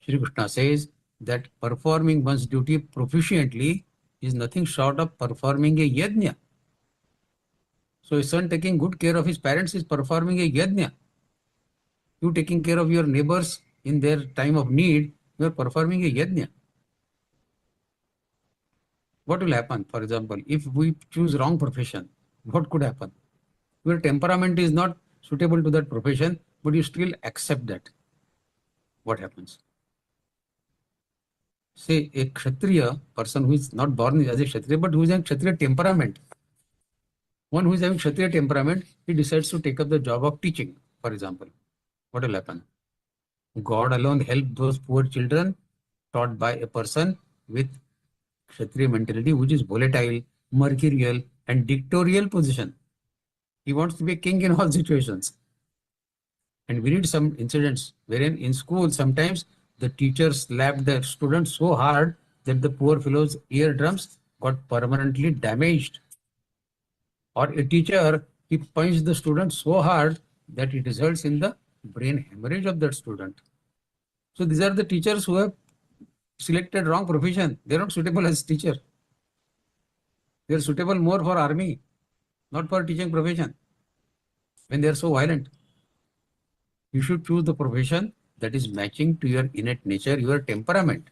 Shri Krishna says that performing one's duty proficiently is nothing short of performing a yajna. So a son taking good care of his parents is performing a yajna. You taking care of your neighbors in their time of need, you are performing a yajna. What will happen, for example, if we choose wrong profession? What could happen? Your temperament is not suitable to that profession, but you still accept that. What happens? Say a Kshatriya person who is not born as a Kshatriya, but who is having Kshatriya temperament. One who is having Kshatriya temperament, he decides to take up the job of teaching, for example. What will happen? God alone helped those poor children taught by a person with Kshatriya mentality, which is volatile, mercurial, and dictatorial position. He wants to be a king in all situations. And we read some incidents wherein in school sometimes the teacher slapped the students so hard that the poor fellow's eardrums got permanently damaged. Or a teacher, he punched the student so hard that it results in the brain hemorrhage of that student. So these are the teachers who have selected wrong profession. They are not suitable as teacher. They are suitable more for army, not for teaching profession. When they are so violent, you should choose the profession that is matching to your innate nature, your temperament.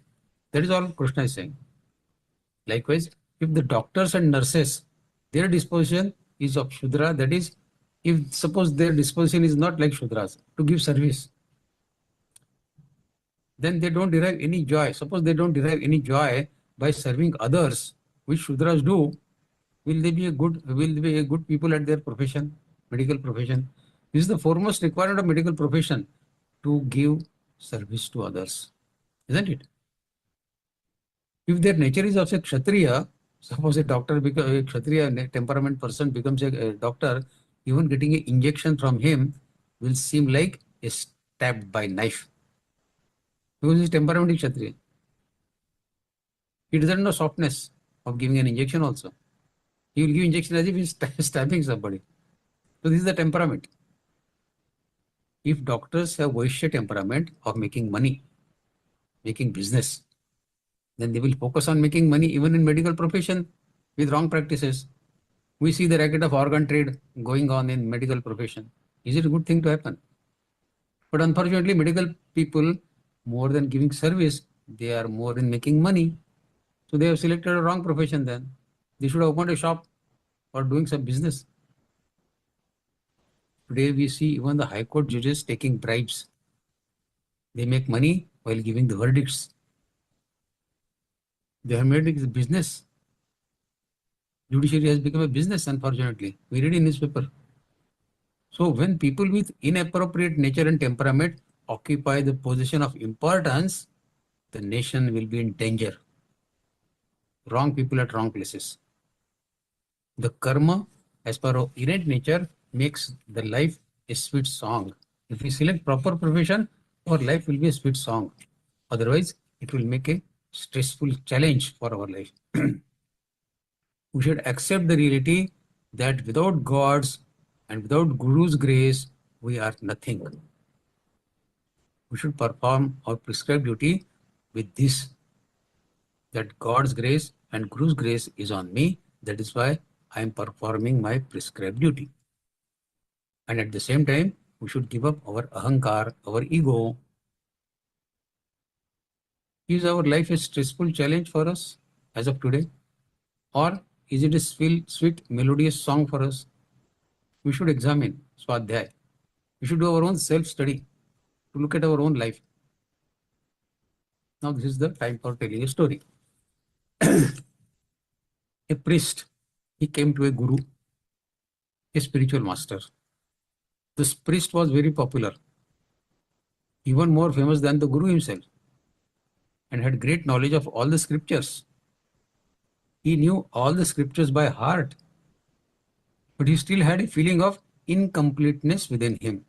That is all Krishna is saying. Likewise, if the doctors and nurses, their disposition is of Shudra, that is, if suppose their disposition is not like Shudras, to give service, then they don't derive any joy. Suppose they don't derive any joy by serving others, which Shudras do, will they be a good people at their profession, medical profession? This is the foremost requirement of medical profession, to give service to others, isn't it? If their nature is of a Kshatriya, suppose a doctor becomes a Kshatriya temperament person becomes a doctor, even getting an injection from him will seem like a stabbed by knife. Because his temperament is Kshatriya. He doesn't know softness of giving an injection also. He will give injection as if he is stabbing somebody. So this is the temperament. If doctors have Vaishya temperament of making money, making business, then they will focus on making money even in medical profession with wrong practices. We see the racket of organ trade going on in medical profession. Is it a good thing to happen? But unfortunately, medical people, more than giving service, they are more in making money. So they have selected a wrong profession then. They should have opened a shop or doing some business. Today we see even the High Court judges taking bribes. They make money while giving the verdicts. They have made it a business. Judiciary has become a business, unfortunately. We read in newspaper. So when people with inappropriate nature and temperament occupy the position of importance, the nation will be in danger. Wrong people at wrong places. The karma, as per our innate nature, makes the life a sweet song. If we select proper profession, our life will be a sweet song. Otherwise, it will make a stressful challenge for our life. We should accept the reality that without God's and without Guru's grace, we are nothing. We should perform our prescribed duty with this, that God's grace and Guru's grace is on me. That is why I am performing my prescribed duty. And at the same time, we should give up our ahankar, our ego. Is our life a stressful challenge for us as of today? Or is it a sweet, melodious song for us? We should examine Swadhyay. We should do our own self-study to look at our own life. Now this is the time for telling a story. A priest, he came to a guru, a spiritual master. This priest was very popular, even more famous than the guru himself, and had great knowledge of all the scriptures. He knew all the scriptures by heart, but he still had a feeling of incompleteness within him.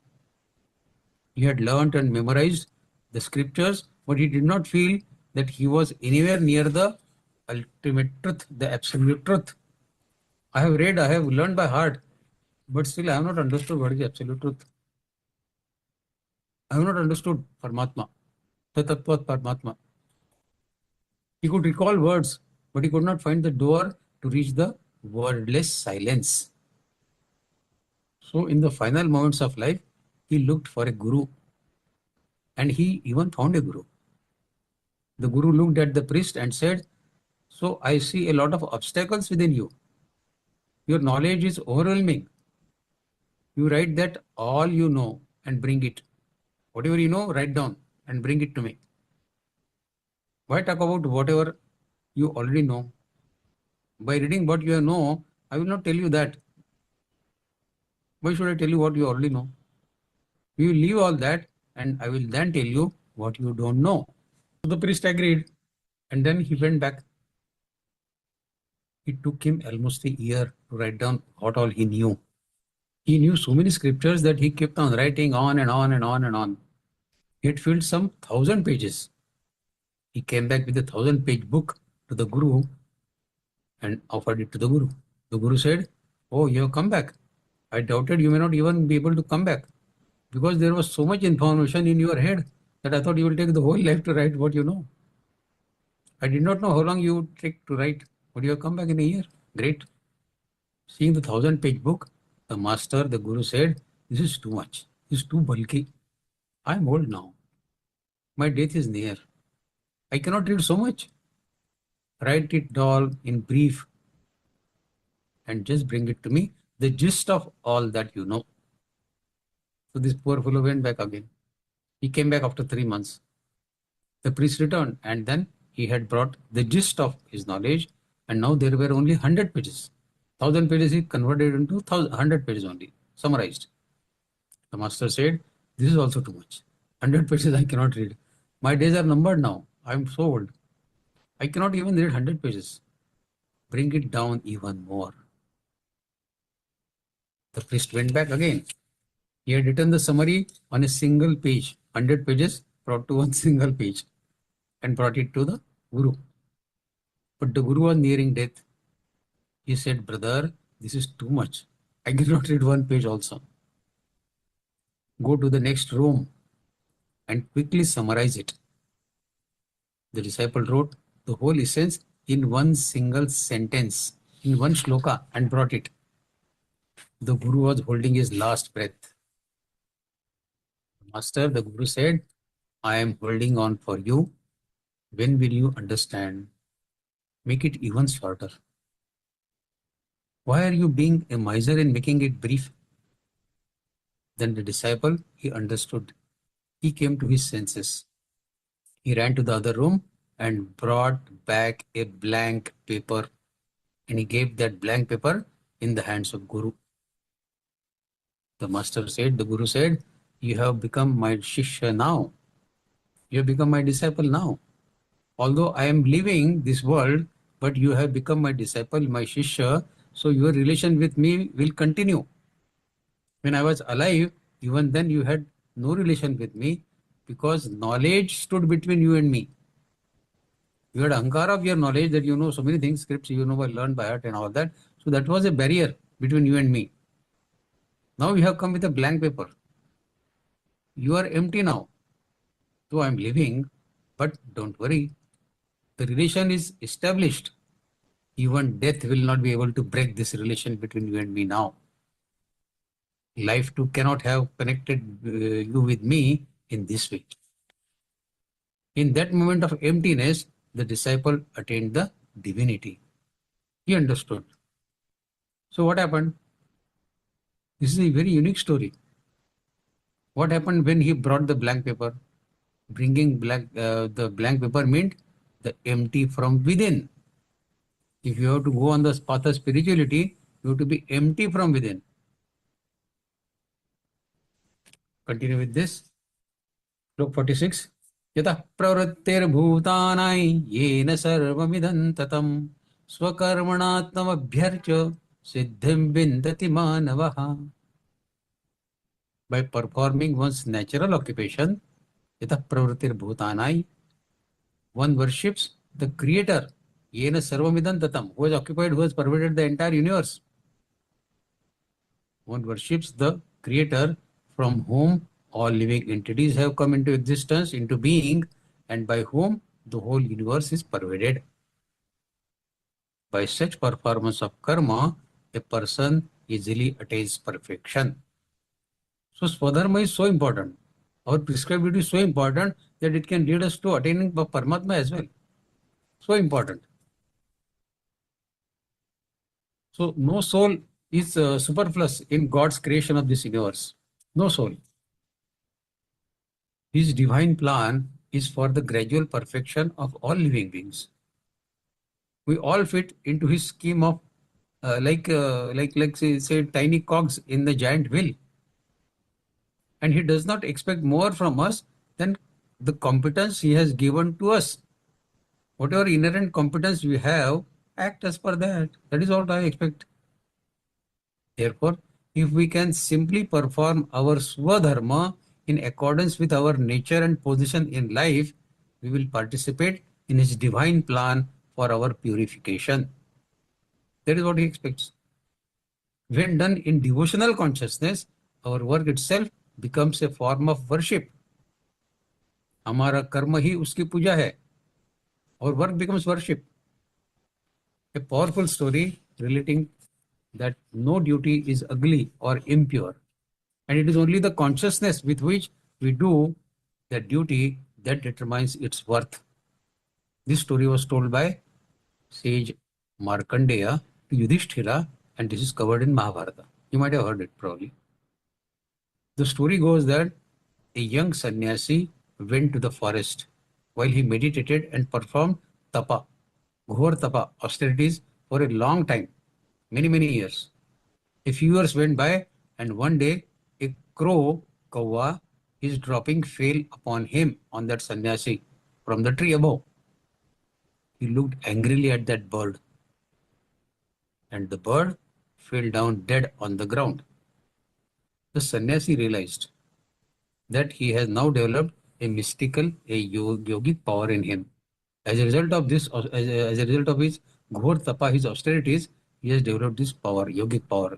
He had learnt and memorized the scriptures, but he did not feel that he was anywhere near the ultimate truth, the absolute truth. I have read, I have learned by heart, but still I have not understood what is the absolute truth. I have not understood Paramatma, the Tattvat Paramatma. He could recall words, but he could not find the door to reach the wordless silence. So in the final moments of life, he looked for a guru, and he even found a guru. The guru looked at the priest and said, "So I see a lot of obstacles within you. Your knowledge is overwhelming. You write that all you know and bring it. Whatever you know, write down and bring it to me. Why talk about whatever you already know? By reading what you know, I will not tell you that. Why should I tell you what you already know? We will leave all that and I will then tell you what you don't know." So the priest agreed, and then he went back. It took him almost a year to write down what all he knew. He knew so many scriptures that he kept on writing on and on and on and on. He had filled some 1,000 pages. He came back with a 1,000-page book to the Guru and offered it to the Guru. The Guru said, "Oh, you have come back. I doubted you may not even be able to come back, because there was so much information in your head that I thought you will take the whole life to write what you know. I did not know how long you would take to write, but you have come back in a year. Great." Seeing the 1,000-page book, the master, the Guru said, "This is too much. This is too bulky. I am old now. My death is near. I cannot read so much. Write it all in brief and just bring it to me, the gist of all that you know." So this poor fellow went back again. He came back after 3 months. The priest returned, and then he had brought the gist of his knowledge, and now there were only 100 pages. 1,000 pages he converted into 100 pages only, summarized. The master said, "This is also too much. 100 pages I cannot read. My days are numbered now. I am so old. I cannot even read 100 pages. Bring it down even more." The priest went back again. He had written the summary on a single page, 100 pages brought to one single page, and brought it to the Guru. But the Guru was nearing death. He said, "Brother, this is too much. I cannot read one page also. Go to the next room and quickly summarize it." The disciple wrote the whole essence in one single sentence, in one shloka, and brought it. The Guru was holding his last breath. "Master," the Guru said, "I am holding on for you. When will you understand? Make it even shorter." Why are you being a miser and making it brief? Then the disciple, he understood. He came to his senses. He ran to the other room and brought back a blank paper, and he gave that blank paper in the hands of Guru. The Guru said, you have become my Shishya now. You have become my disciple now. Although I am leaving this world, but you have become my disciple, my Shishya, so your relation with me will continue. When I was alive, even then you had no relation with me because knowledge stood between you and me. You had ahankara of your knowledge that you know so many things, scripts you know by learned by heart and all that. So that was a barrier between you and me. Now you have come with a blank paper. You are empty now. So I am leaving, but don't worry. The relation is established. Even death will not be able to break this relation between you and me now. Life too cannot have connected you with me in this way. In that moment of emptiness, the disciple attained the divinity. He understood. So what happened? This is a very unique story. What happened when he brought the blank paper? Bringing the blank paper meant the empty from within. If you have to go on the path of spirituality, you have to be empty from within. Continue with this. Sloka 46. Yatah pravrittirabhutanai yena sarvamidam tatam swakarmanatmabhyarcha siddhim vindati manavaha. By performing one's natural occupation, yatah pravrittirabhutanai, one worships the Creator, yena sarvamidam tatam, who has occupied, who has pervaded the entire universe. One worships the Creator from whom all living entities have come into existence, into being, and by whom the whole universe is pervaded. By such performance of karma, a person easily attains perfection. So Swadharma is so important. Our prescribed duty is so important that it can lead us to attaining Paramatma as well. So important. So no soul is superfluous in God's creation of this universe. No soul. His divine plan is for the gradual perfection of all living beings. We all fit into his scheme of say tiny cogs in the giant wheel. And he does not expect more from us than the competence he has given to us. Whatever inherent competence we have, act as per that. That is what I expect. Therefore, if we can simply perform our Swadharma in accordance with our nature and position in life, we will participate in his divine plan for our purification. That is what he expects. When done in devotional consciousness, our work itself becomes a form of worship. हमारा कर्म ही उसकी पूजा है. Our work becomes worship. A powerful story relating that no duty is ugly or impure, and it is only the consciousness with which we do that duty that determines its worth. This story was told by sage Markandeya to Yudhishthira, and this is covered in Mahabharata. You might have heard it probably. The story goes that a young sannyasi went to the forest while he meditated and performed tapa, ghor tapa, austerities for a long time, many years. A few years went by, and one day a crow, kawa, his dropping fell upon him, on that sannyasi, from the tree above. He looked angrily at that bird, and the bird fell down dead on the ground. The sannyasi realized that he has now developed a mystical, a yogic power in him. As a result of this, as a result of his ghor tapa, his austerities, he has developed this power, yogic power.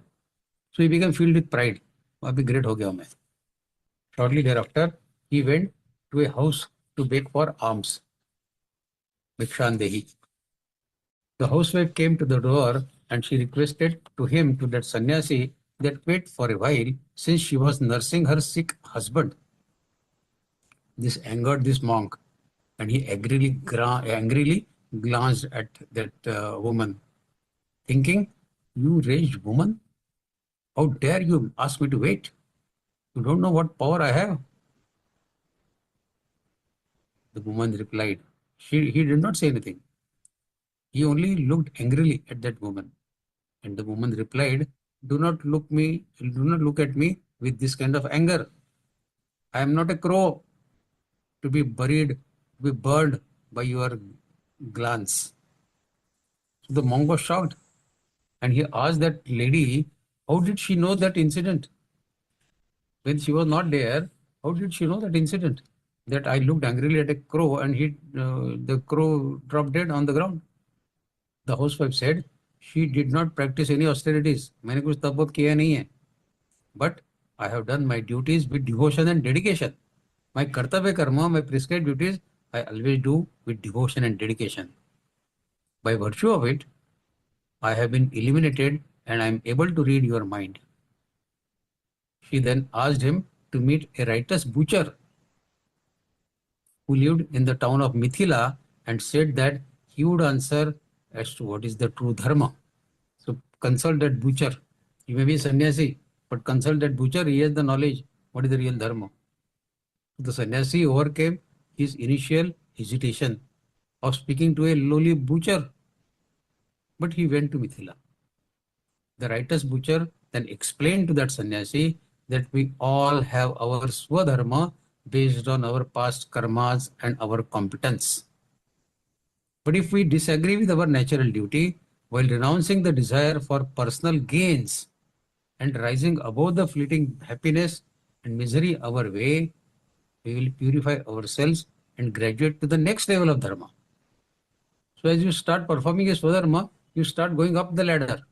So he became filled with pride. Abhi great ho gaya main. Shortly thereafter, he went to a house to beg for alms. Bhikshandehi. The housewife came to the door and she requested to him, to that sannyasi, that wait for a while, since she was nursing her sick husband. This angered this monk, and he angrily glanced at that woman, thinking You raged woman, how dare you ask me to wait? You don't know what power I have. The woman replied. He did not say anything. He only looked angrily at that woman. And the woman replied, do not look at me with this kind of anger. I am not a crow to be burned by your glance. So the monk was shocked and he asked that lady, how did she know that incident? When she was not there, how did she know that incident? That I looked angrily at a crow and the crow dropped dead on the ground. The housewife said, she did not practice any austerities. मैंने कुछ तप वप किया नहीं है. But I have done my duties with devotion and dedication. My kartavya karma, my prescribed duties, I always do with devotion and dedication. By virtue of it, I have been eliminated and I am able to read your mind. She then asked him to meet a righteous butcher who lived in the town of Mithila and said that he would answer as to what is the true dharma. So consult that butcher. He may be sannyasi, but consult that butcher, he has the knowledge what is the real dharma. The sannyasi overcame his initial hesitation of speaking to a lowly butcher, but he went to Mithila. The righteous butcher then explained to that sannyasi that we all have our swadharma based on our past karmas and our competence. But if we disagree with our natural duty while renouncing the desire for personal gains and rising above the fleeting happiness and misery our way, we will purify ourselves and graduate to the next level of dharma. So as you start performing a swadharma, you start going up the ladder.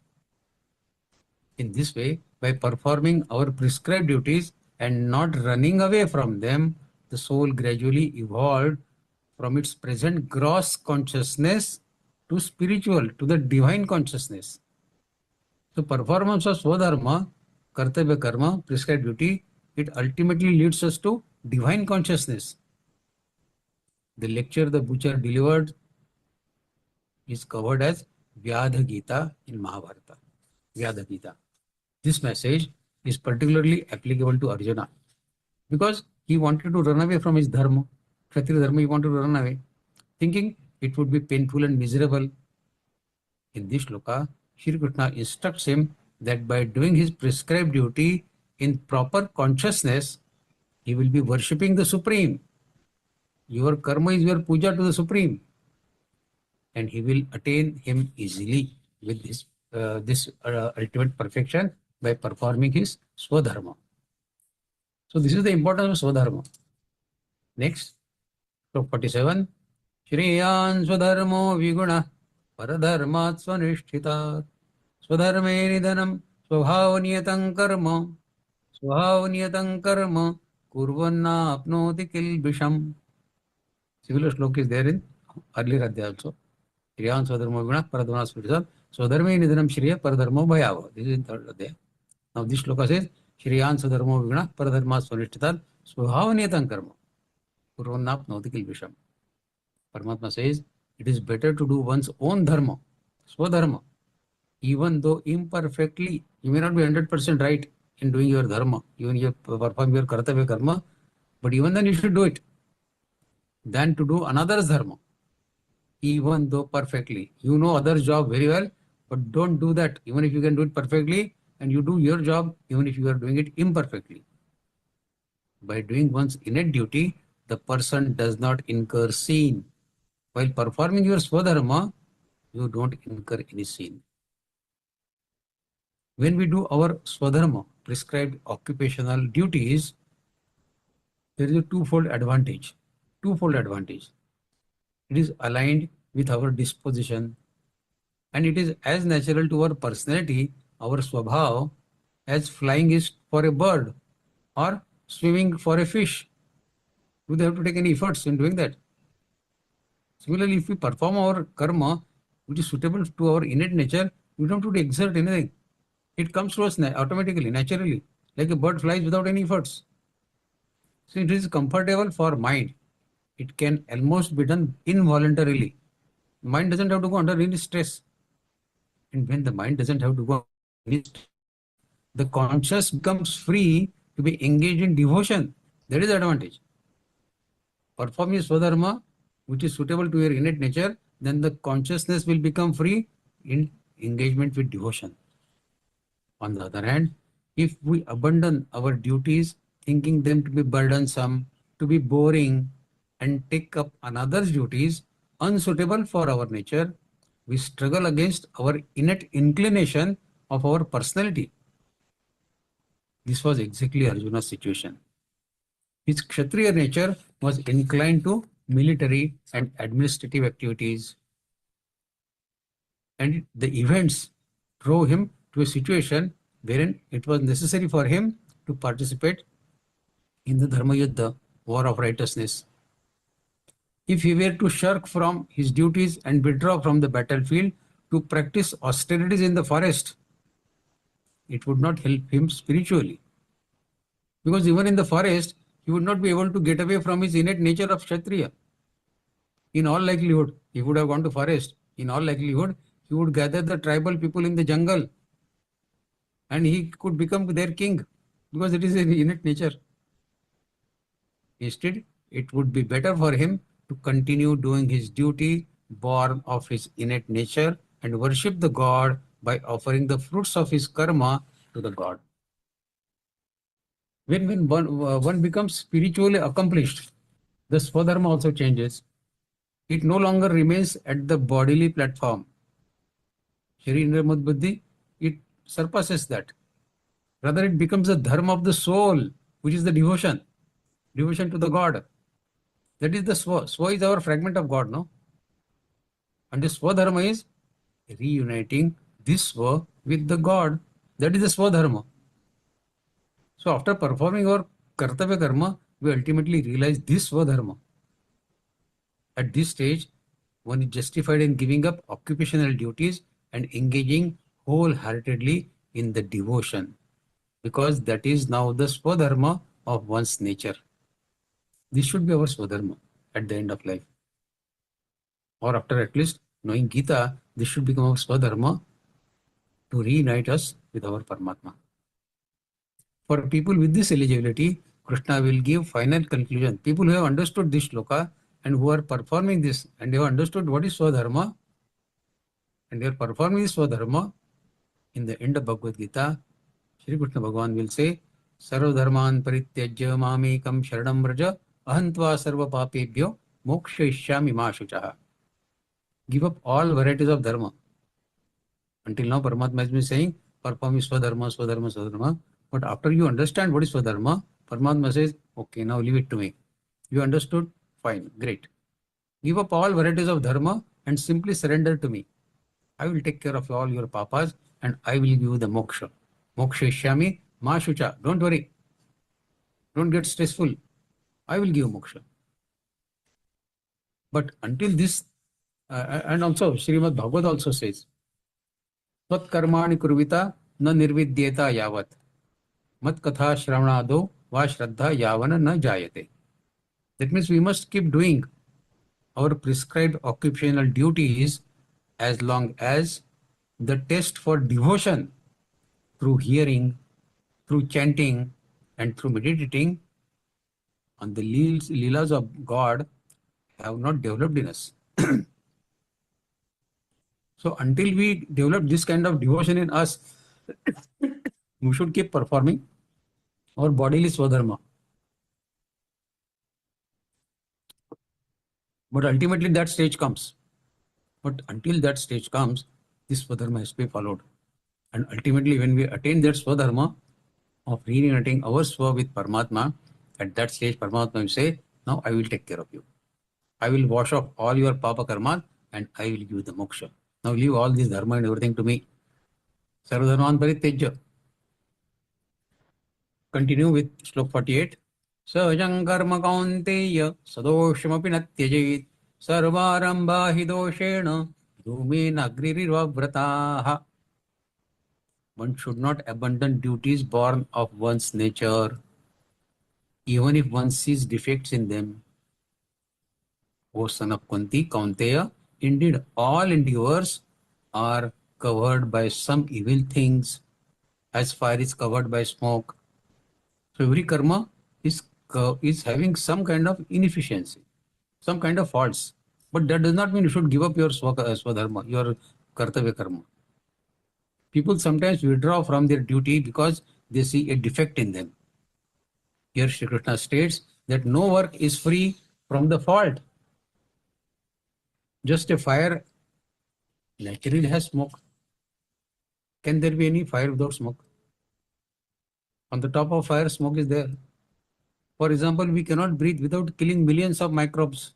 In this way, by performing our prescribed duties and not running away from them, the soul gradually evolved from its present gross consciousness to spiritual, to the divine consciousness. So performance of swadharma, kartavya karma, prescribed duty, it ultimately leads us to divine consciousness. The lecture the butcher delivered is covered as Vyadha-Gītā in Mahabharata. Vyadha-Gītā. This message is particularly applicable to Arjuna because he wanted to run away from his dharma. Kshatriya dharma, he wanted to run away, thinking it would be painful and miserable. In this shloka, Shri Krishna instructs him that by doing his prescribed duty in proper consciousness, he will be worshipping the Supreme. Your karma is your puja to the Supreme. And he will attain him easily with this ultimate perfection by performing his swadharma. So this is the importance of swadharma. Next, so 47. Shriyan swadharmo viguna paradharmat swanishthitat swadharme nidhanam swabhavaniyatam karma kurvanna apnoti kilbisham. Similar slok is there in earlier adhyaya also. Shriyan swadharmo viguna paradharmat swanishthitat swadharme nidhanam shriya paradharmo bhayava. This is in third adhyaya. Now this shloka says Shriyan swadharmo viguna paradharmat swanishthitat swabhavaniyatam karma kurvanna apnoti kilbisham. Paramatma says, it is better to do one's own dharma, swadharma, even though imperfectly. You may not be 100% right in doing your dharma, even you perform your kartavya karma, but even then you should do it. Than to do another's dharma, even though perfectly. You know other's job very well, but don't do that, even if you can do it perfectly, and you do your job, even if you are doing it imperfectly. By doing one's innate duty, the person does not incur sin. While performing your swadharma, you don't incur any sin. When we do our swadharma, prescribed occupational duties, there is a twofold advantage. It is aligned with our disposition and it is as natural to our personality, our swabhav, as flying is for a bird or swimming for a fish. Do they have to take any efforts in doing that? Similarly, if we perform our karma, which is suitable to our innate nature, we don't have to exert anything. It comes to us automatically, naturally, like a bird flies without any efforts. So it is comfortable for mind. It can almost be done involuntarily. Mind doesn't have to go under any stress. And when the mind doesn't have to go, the conscious becomes free to be engaged in devotion. That is the advantage. Performing Swadharma, which is suitable to your innate nature, then the consciousness will become free in engagement with devotion. On the other hand, if we abandon our duties, thinking them to be burdensome, to be boring, and take up another's duties unsuitable for our nature, we struggle against our innate inclination of our personality. This was exactly Arjuna's situation. His Kshatriya nature was inclined to military and administrative activities, and the events drove him to a situation wherein it was necessary for him to participate in the Dharma Yuddha, war of righteousness. If he were to shirk from his duties and withdraw from the battlefield to practice austerities in the forest, it would not help him spiritually. Because even in the forest, he would not be able to get away from his innate nature of Kshatriya. In all likelihood, he would have gone to forest. In all likelihood, he would gather the tribal people in the jungle and he could become their king because it is in innate nature. Instead, it would be better for him to continue doing his duty born of his innate nature and worship the God by offering the fruits of his karma to the God. When one becomes spiritually accomplished, the Swadharma also changes. It no longer remains at the bodily platform. Shri-Indriya Buddhi, it surpasses that. Rather, it becomes the dharma of the soul, which is the devotion to the God. That is the Swa. Swa is our fragment of God, no? And the Swadharma is reuniting this Swa with the God. That is the Swadharma. So after performing our Kartavya Karma, we ultimately realize this Swadharma. At this stage, one is justified in giving up occupational duties and engaging wholeheartedly in the devotion, because that is now the Swadharma of one's nature. This should be our Swadharma at the end of life. Or after at least knowing Geeta, this should become our Swadharma to reunite us with our Paramatma. For people with this eligibility, Krishna will give final conclusion. People who have understood this shloka and who are performing this and they have understood what is Swadharma and they are performing this Swadharma, in the end of Bhagavad Gita, Shri Krishna Bhagavan will say, Sarva dharman parityajya mamekam sharanam vraja ahantva sarva papebhyo mokshayishyami ma shuchaha. Give up all varieties of dharma. Until now, Paramatma has been saying, perform Swadharma, Swadharma, Swadharma. But after you understand what is Swadharma, Paramatma says, okay, now leave it to me. You understood? Fine, great. Give up all varieties of dharma and simply surrender to me. I will take care of all your papas and I will give you the moksha. Moksha ishyami ma shucha. Don't worry. Don't get stressful. I will give you moksha. But until this, and also Śrīmad-Bhagavadgītā also says, Tat karmani kurvita na nirvidyeta yavat. Mat katha shravanado va shraddha yavana na jayate. That means we must keep doing our prescribed occupational duties as long as the test for devotion through hearing, through chanting, and through meditating on the leelas of God have not developed in us. So until we develop this kind of devotion in us, we should keep performing our bodily Swadharma. But ultimately that stage comes. But until that stage comes, this Swadharma has to be followed. And ultimately when we attain that Swadharma of reuniting our Swa with Paramatma, at that stage Paramatma will say, now I will take care of you. I will wash off all your Papa Karma and I will give you the moksha. Now leave all this dharma and everything to me. Sarvadharman paritejya. Continue with Shlok 48. Sajang karma kaunteya sadoshamapi natyajit sarvarambha hi doshena dhumena agririrvavrataha. One should not abandon duties born of one's nature, even if one sees defects in them. O son of Kunti, Kaunteya, indeed all endeavors are covered by some evil things, as fire is covered by smoke. So every karma is having some kind of inefficiency, some kind of faults. But that does not mean you should give up your swadharma, your kartavya karma. People sometimes withdraw from their duty because they see a defect in them. Here Shri Krishna states that no work is free from the fault. Just a fire naturally has smoke. Can there be any fire without smoke? On the top of fire, smoke is there. For example, we cannot breathe without killing millions of microbes.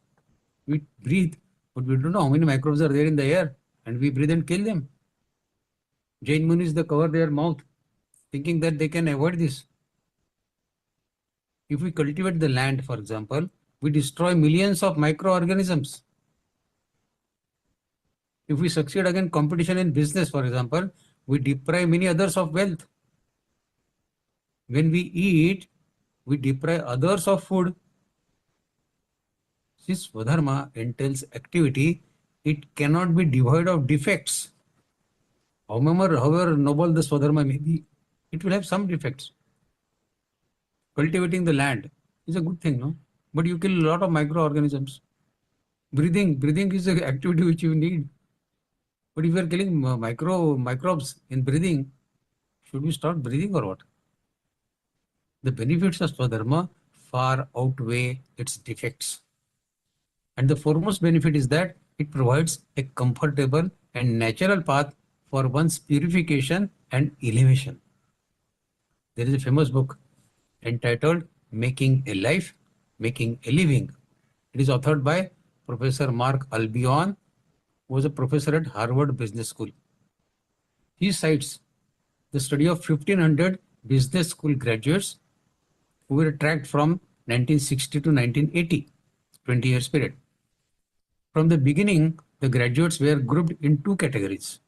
We breathe, but we don't know how many microbes are there in the air, and we breathe and kill them. Jain Munis, they cover their mouth, thinking that they can avoid this. If we cultivate the land, for example, we destroy millions of microorganisms. If we succeed again competition in business, for example, we deprive many others of wealth. When we eat, we deprive others of food. Since Swadharma entails activity, it cannot be devoid of defects. However noble the Swadharma may be, it will have some defects. Cultivating the land is a good thing, no? But you kill a lot of microorganisms. Breathing is an activity which you need. But if you are killing microbes in breathing, should we start breathing or what? The benefits of Swadharma far outweigh its defects. And the foremost benefit is that it provides a comfortable and natural path for one's purification and elevation. There is a famous book entitled Making a Life, Making a Living. It is authored by Professor Mark Albion, who was a professor at Harvard Business School. He cites the study of 1500 business school graduates who were tracked from 1960 to 1980, 20 years period. From the beginning, the graduates were grouped in two categories.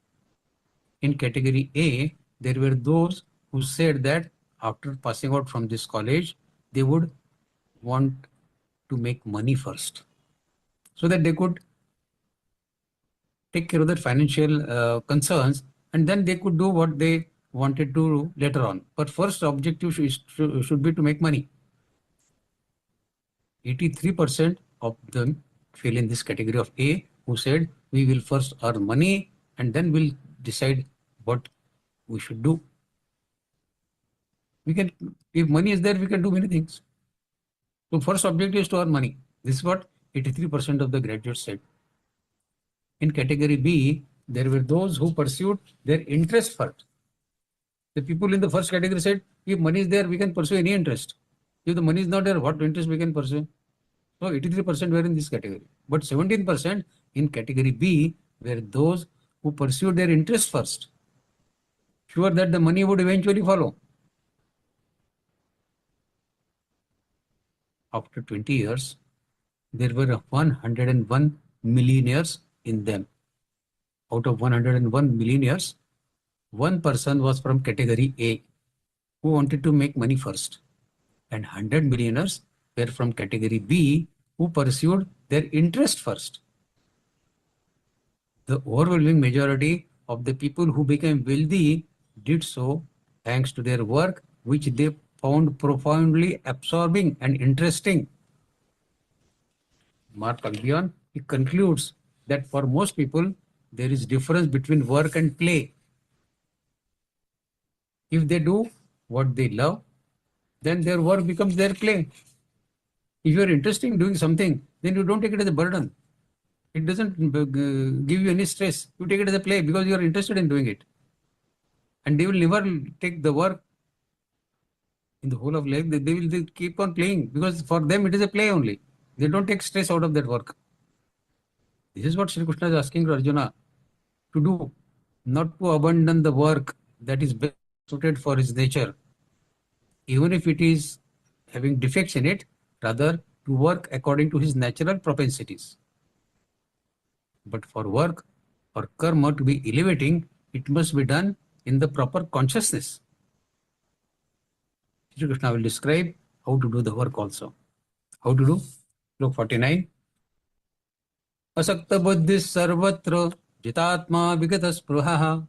In category A, there were those who said that after passing out from this college, they would want to make money first, so that they could take care of their financial concerns, and then they could do what they wanted to do later on. But first objective should be to make money. 83% of them fell in this category of A, who said we will first earn money and then we'll decide what we should do. If money is there, we can do many things. So first objective is to earn money. This is what 83% of the graduates said. In category B, there were those who pursued their interest first. The people in the first category said, if money is there, we can pursue any interest. If the money is not there, what interest we can pursue? So 83% were in this category. But 17% in category B were those who pursued their interest first, sure that the money would eventually follow. After 20 years, there were 101 millionaires in them. Out of 101 millionaires, one person was from category A, who wanted to make money first, and 100 millionaires were from category B, who pursued their interest first. The overwhelming majority of the people who became wealthy did so thanks to their work, which they found profoundly absorbing and interesting. Mark Albion, he concludes that for most people, there is difference between work and play. If they do what they love, then their work becomes their play. If you are interested in doing something, then you don't take it as a burden. It doesn't give you any stress. You take it as a play because you are interested in doing it. And they will never take the work in the whole of life. They will keep on playing because for them it is a play only. They don't take stress out of that work. This is what Sri Krishna is asking Arjuna to do, not to abandon the work that is best suited for his nature, even if it is having defects in it, rather to work according to his natural propensities. But for work or karma to be elevating, it must be done in the proper consciousness. Sri Krishna will describe how to do the work also. How to do? Look 49. Asakta buddhi sarvatra Jitatma vigataspruhaha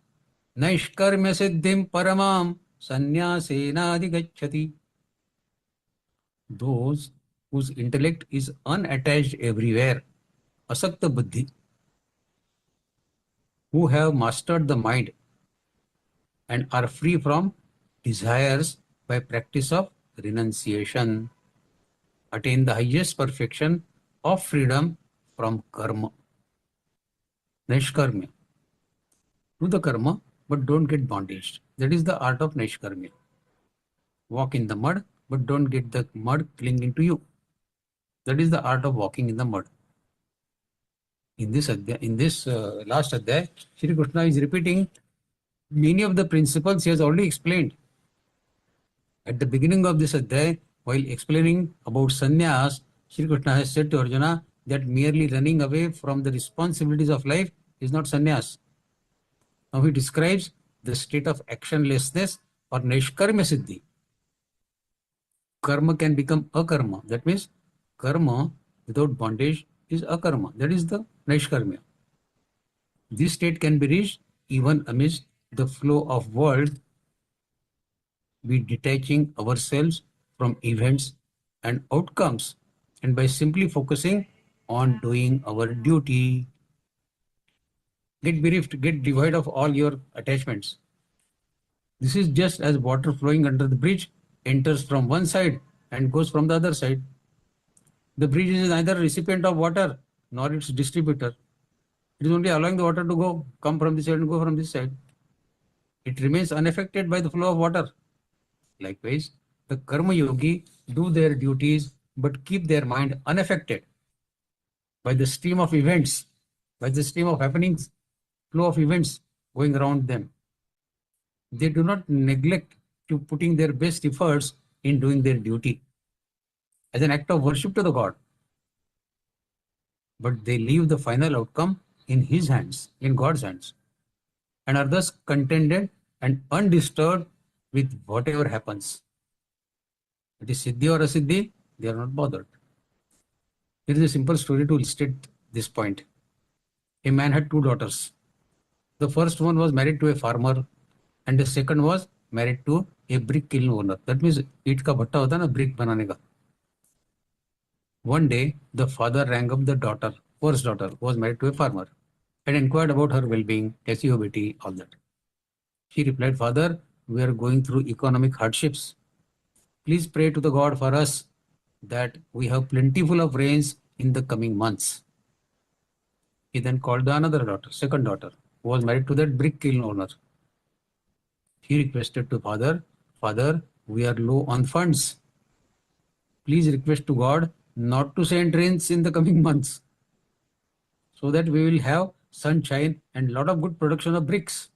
naishkarmya siddhim paramam sannyasena Those whose intellect is unattached everywhere, asakta buddhi, who have mastered the mind and are free from desires by practice of renunciation, attain the highest perfection of freedom from karma. Naishkarmya. Do the karma, but don't get bondage. That is the art of Naishkarmya. Walk in the mud, but don't get the mud clinging to you. That is the art of walking in the mud. In this last adhyay, Shri Krishna is repeating many of the principles he has already explained. At the beginning of this adhyay, while explaining about sannyas, Shri Krishna has said to Arjuna that merely running away from the responsibilities of life is not sannyas. Now he describes the state of actionlessness or Naishkarmya Siddhi. Karma can become akarma. That means karma without bondage is akarma. That is the Naishkarmya. This state can be reached even amidst the flow of world, by detaching ourselves from events and outcomes, and by simply focusing on doing our duty. Get bereft, get devoid of all your attachments. This is just as water flowing under the bridge enters from one side and goes from the other side. The bridge is neither recipient of water nor its distributor. It is only allowing the water to come from this side and go from this side. It remains unaffected by the flow of water. Likewise, the karma yogi do their duties but keep their mind unaffected by the stream of events, by the stream of happenings, flow of events going around them. They do not neglect to putting their best efforts in doing their duty as an act of worship to the God. But they leave the final outcome in his hands, in God's hands, and are thus contented and undisturbed with whatever happens. It is siddhi or asiddhi, they are not bothered. Here is a simple story to illustrate this point. A man had two daughters. The first one was married to a farmer and the second was married to a brick kiln owner. That means ईंट का भट्टा होता है ना, brick बनाने का. One day, the father rang up the daughter, first daughter, who was married to a farmer, and inquired about her well-being, kaisi ho beti, all that. She replied, "Father, we are going through economic hardships. Please pray to the God for us that we have plentiful of rains in the coming months." He then called the another daughter, second daughter, who was married to that brick kiln owner. He requested to father, "Father, we are low on funds. Please request to God not to send rains in the coming months, so that we will have sunshine and lot of good production of bricks."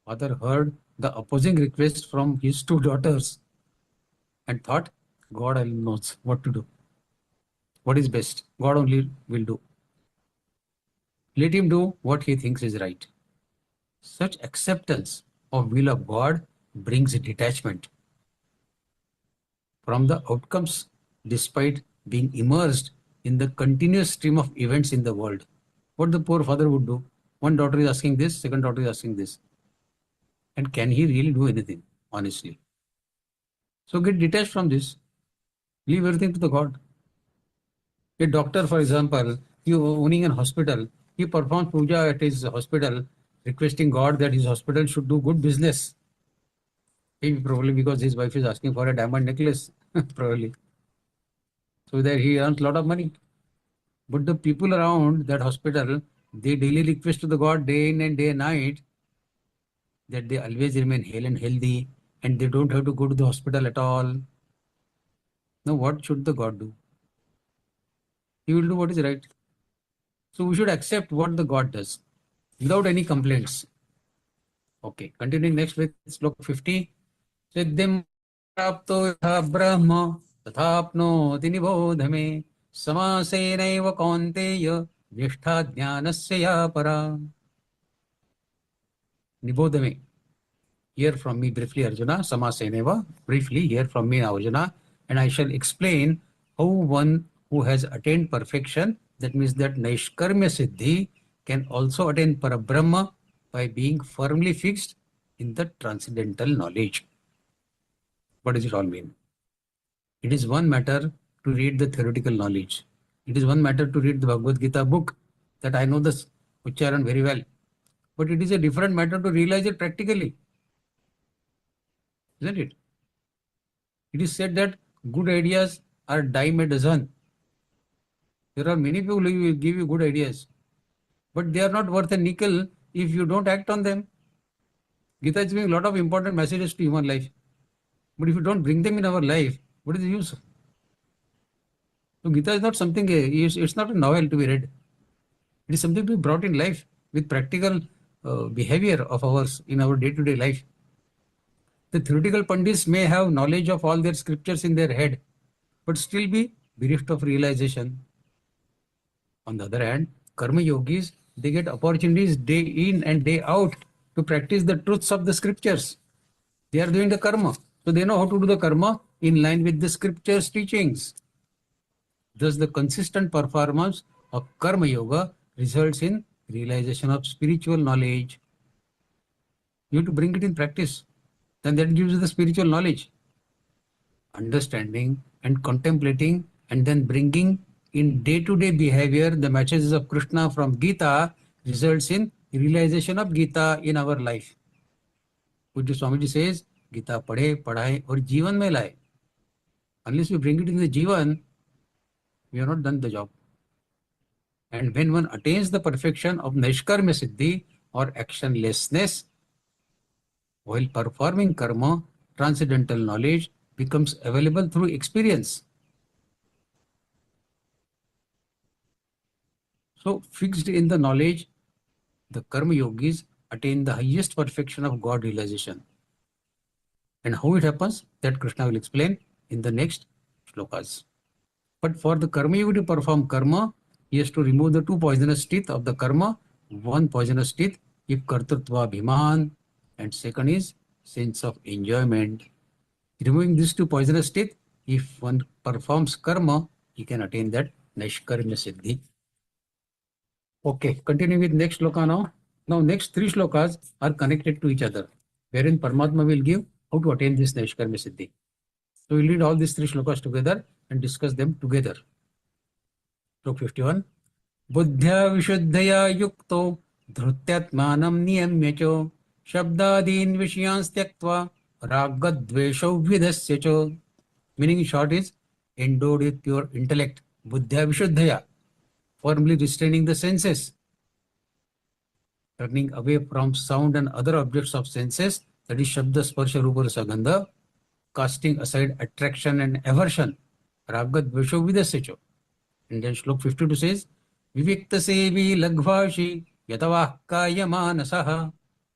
Father heard the opposing request from his two daughters and thought, God alone knows what to do. What is best? God only will do. Let him do what he thinks is right. Such acceptance of will of God brings detachment from the outcomes despite being immersed in the continuous stream of events in the world. What the poor father would do? One daughter is asking this, second daughter is asking this. And can he really do anything, honestly? So get detached from this. Leave everything to the God. A doctor, for example, he owning a hospital, he performs puja at his hospital, requesting God that his hospital should do good business. Maybe probably because his wife is asking for a diamond necklace, probably. So that he earns a lot of money. But the people around that hospital, they daily request to the God day in and day and night that they always remain hale and healthy and they don't have to go to the hospital at all. Now what should the God do? He will do what is right. So we should accept what the God does without any complaints. Okay, continuing next with slok 50. Siddhim prapto yatha brahma tathapnoti nibodhame samasenaiva kaunteya nishtha jnanasya ya para. Nibodhame. Hear from me briefly, Arjuna. Samasenaiva. Briefly, hear from me, Arjuna. And I shall explain how one who has attained perfection, that means that Naishkarmya Siddhi, can also attain Parabrahma by being firmly fixed in the transcendental knowledge. What does it all mean? It is one matter to read the theoretical knowledge. It is one matter to read the Bhagavad-Gītā book, that I know this Ucharan very well. But it is a different matter to realize it practically. Isn't it? It is said that good ideas are dime a dozen. There are many people who will give you good ideas, but they are not worth a nickel if you don't act on them. Gita is giving a lot of important messages to human life, but if you don't bring them in our life, what is the use? So Gita is not something, it's not a novel to be read. It is something to be brought in life with practical behavior of ours in our day-to-day life. The theoretical pandits may have knowledge of all their scriptures in their head, but still be bereft of realization. On the other hand, karma yogis, they get opportunities day in and day out to practice the truths of the scriptures. They are doing the karma, so they know how to do the karma in line with the scriptures teachings. Thus, the consistent performance of karma yoga results in realization of spiritual knowledge. You have to bring it in practice. Then that gives you the spiritual knowledge. Understanding and contemplating and then bringing in day-to-day behavior the messages of Krishna from Gita results in realization of Gita in our life. Pujya Swamiji says, Gita padhe, padhaye aur jivan mein laye. Unless we bring it in the jivan, we have not done the job. And when one attains the perfection of Nishkarma Siddhi or actionlessness, while performing karma, transcendental knowledge becomes available through experience. So, fixed in the knowledge, the karma yogis attain the highest perfection of God realization. And how it happens, that Krishna will explain in the next shlokas. But for the karma yogi to perform karma, he has to remove the two poisonous teeth of the karma. One poisonous teeth, if kartrutva bhiman, and second is sense of enjoyment. Removing these two poisonous teeth, if one performs karma, he can attain that Nishkarma Siddhi. Okay, continuing with next shloka now. Now next three shlokas are connected to each other, wherein Paramatma will give how to attain this Nishkarma Siddhi. So we'll read all these three shlokas together and discuss them together. Slok 51. Buddhya vishuddhaya yukto dhrutyatmanam niyamya shabdadin vishayans tyaktva ragadvesho vidasya cho. Meaning in short is, endowed with pure intellect, buddhya vishuddhaya, firmly restraining the senses, turning away from sound and other objects of senses, that is shabda, sparsha, rupa, rasa, gandha, casting aside attraction and aversion, ragadvesho vidasya cho. And then Shlok 52 says, Vivikta sevi lagvashi yatavah kaya manasaha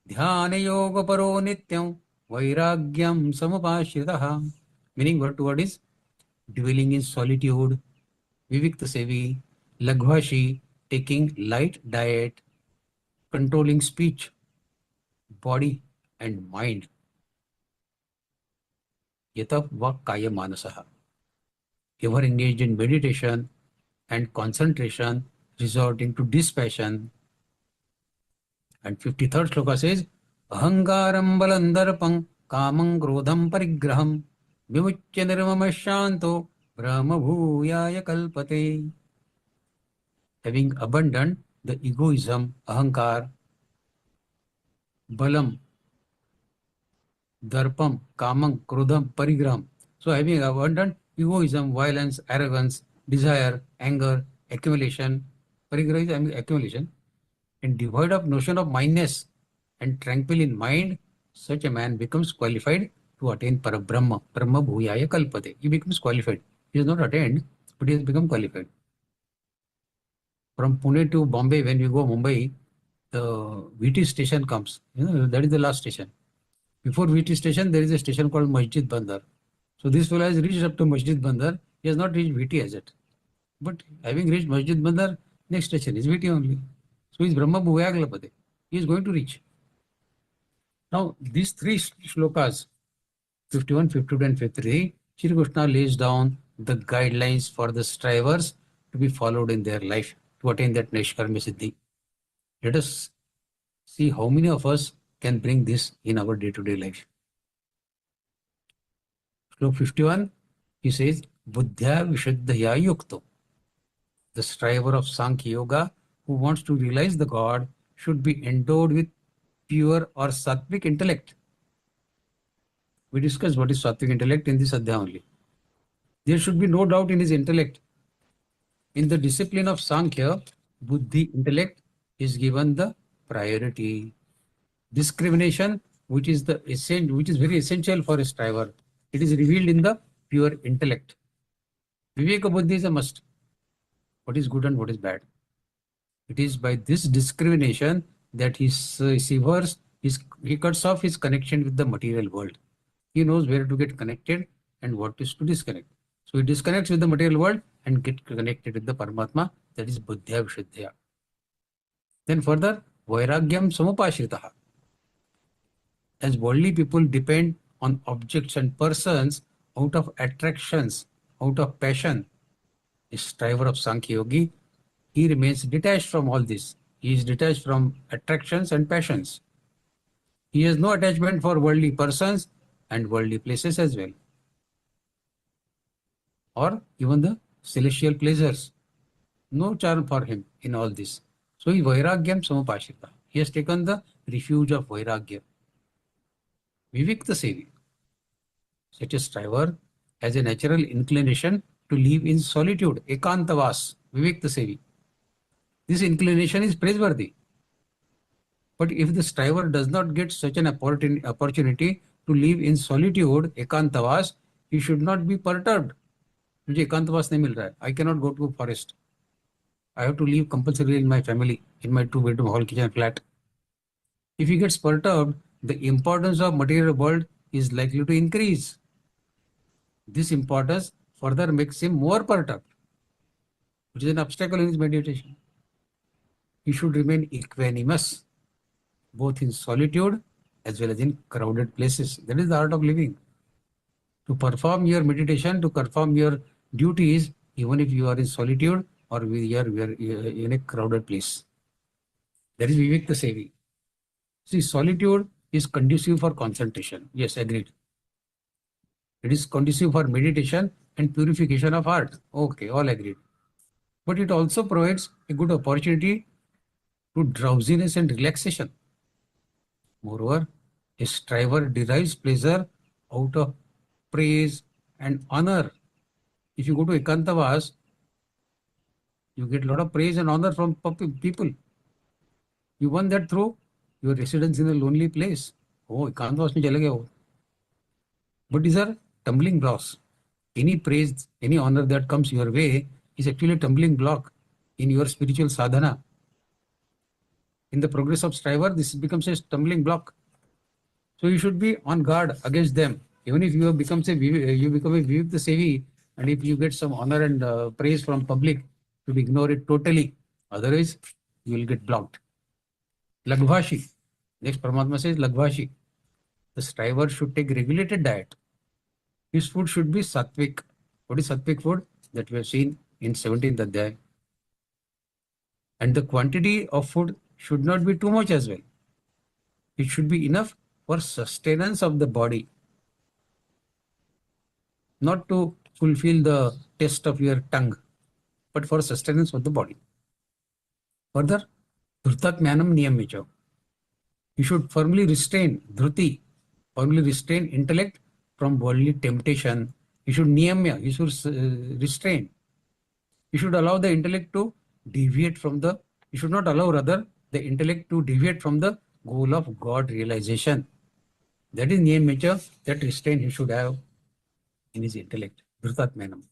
dhyana yoga paro nityam vairagyam samapashritaha. Meaning word to word is dwelling in solitude. Vivikta sevi lagvashi, taking light diet, controlling speech, body and mind. Yatavah kaya manasaha. Ever engaged in meditation and concentration, resorting to dispassion. And 53rd shloka says, Ahangaram balandarpam kamam krodham parigraham vimuchya nirmamashanto brahma bhuyaya kalpate. Having abandoned the egoism, ahankar, balam, darpam, kamam, krodham, parigraham. So having abandoned egoism, violence, arrogance, desire, anger, accumulation, parigraha is accumulation, and devoid of notion of mindness and tranquil in mind, such a man becomes qualified to attain Parabrahma, Brahma Bhuyaya Kalpate. He becomes qualified. He has not attained, but he has become qualified. From Pune to Bombay, when we go Mumbai, the VT station comes. That is the last station. Before VT station, there is a station called Masjid Bandar. So this fellow has reached up to Masjid Bandar. He has not reached VT as yet. But having reached Masjid Bandar, next station is VT only. So he is Brahma Bhuvaya Kalpate. He is going to reach. Now, these three shlokas, 51, 52 and 53, Shri Krishna lays down the guidelines for the strivers to be followed in their life to attain that Nishkarma Siddhi. Let us see how many of us can bring this in our day-to-day life. Slok 51, he says, Buddhya Vishuddhaya Yukto. The striver of Sankhya Yoga who wants to realize the God should be endowed with pure or sattvic intellect. We discussed what is sattvic intellect in this adhyaya only. There should be no doubt in his intellect. In the discipline of Sankhya, Buddhi intellect is given the priority. Discrimination, which is very essential for a striver, it is revealed in the pure intellect. Viveka Buddhi is a must. What is good and what is bad? It is by this discrimination that he cuts off his connection with the material world. He knows where to get connected and what is to disconnect. So he disconnects with the material world and get connected with the Paramatma, that is Buddhya Vishuddhya. Then further, Vairagyam Samupashritaha. As worldly people depend on objects and persons out of attractions, out of passion, a striver of Sankhya Yogi, he remains detached from all this. He is detached from attractions and passions. He has no attachment for worldly persons and worldly places as well, or even the celestial pleasures. No charm for him in all this. So he Vairagyam Samupashrita. He has taken the refuge of Vairagya. Vivikta Sevi. Such a striver has a natural inclination to live in solitude, ekantavas, Vivikta Sevi. This inclination is praiseworthy. But if the striver does not get such an opportunity to live in solitude, ekantavas, he should not be perturbed. मुझे एकांतवास नहीं मिल रहा है. I cannot go to a forest. I have to live compulsorily in my family, in my 2-bedroom hall kitchen flat. If he gets perturbed, the importance of material world is likely to increase. This importance further makes him more perturbed, which is an obstacle in his meditation. He should remain equanimous, both in solitude as well as in crowded places. That is the art of living. To perform your meditation, to perform your duties, even if you are in solitude or we are in a crowded place. That is Vivikta Sevi. See, solitude is conducive for concentration. Yes, agreed. It is conducive for meditation and purification of heart. Okay, all agreed. But it also provides a good opportunity to drowsiness and relaxation. Moreover, a striver derives pleasure out of praise and honor. If you go to Ekantavas, you get a lot of praise and honor from people. You won that through your residence in a lonely place. Oh, Ekantavas mein chale gaye ho. But these are tumbling blocks. Any praise, any honor that comes your way is actually a tumbling block in your spiritual sadhana. In the progress of striver, this becomes a stumbling block. So you should be on guard against them. Even if you become a Vivikta Sevi, and if you get some honor and praise from public, you should ignore it totally. Otherwise, you will get blocked. Lagvashi. Next, Paramatma says Lagvashi. The striver should take regulated diet. His food should be sattvic. What is sattvic food? That we have seen in 17th Adhyaya. And the quantity of food should not be too much as well. It should be enough for sustenance of the body, not to fulfill the test of your tongue, but for sustenance of the body. Further, dhrutatmyanam niyamyecha. You should firmly restrain dhruti, firmly restrain intellect from worldly temptation. You should niyamya, you should restrain. You should allow the intellect to deviate from you should not allow rather the intellect to deviate from the goal of God realization. That is niyamyecha, that restraint he should have in his intellect. Dhrutatmyanam.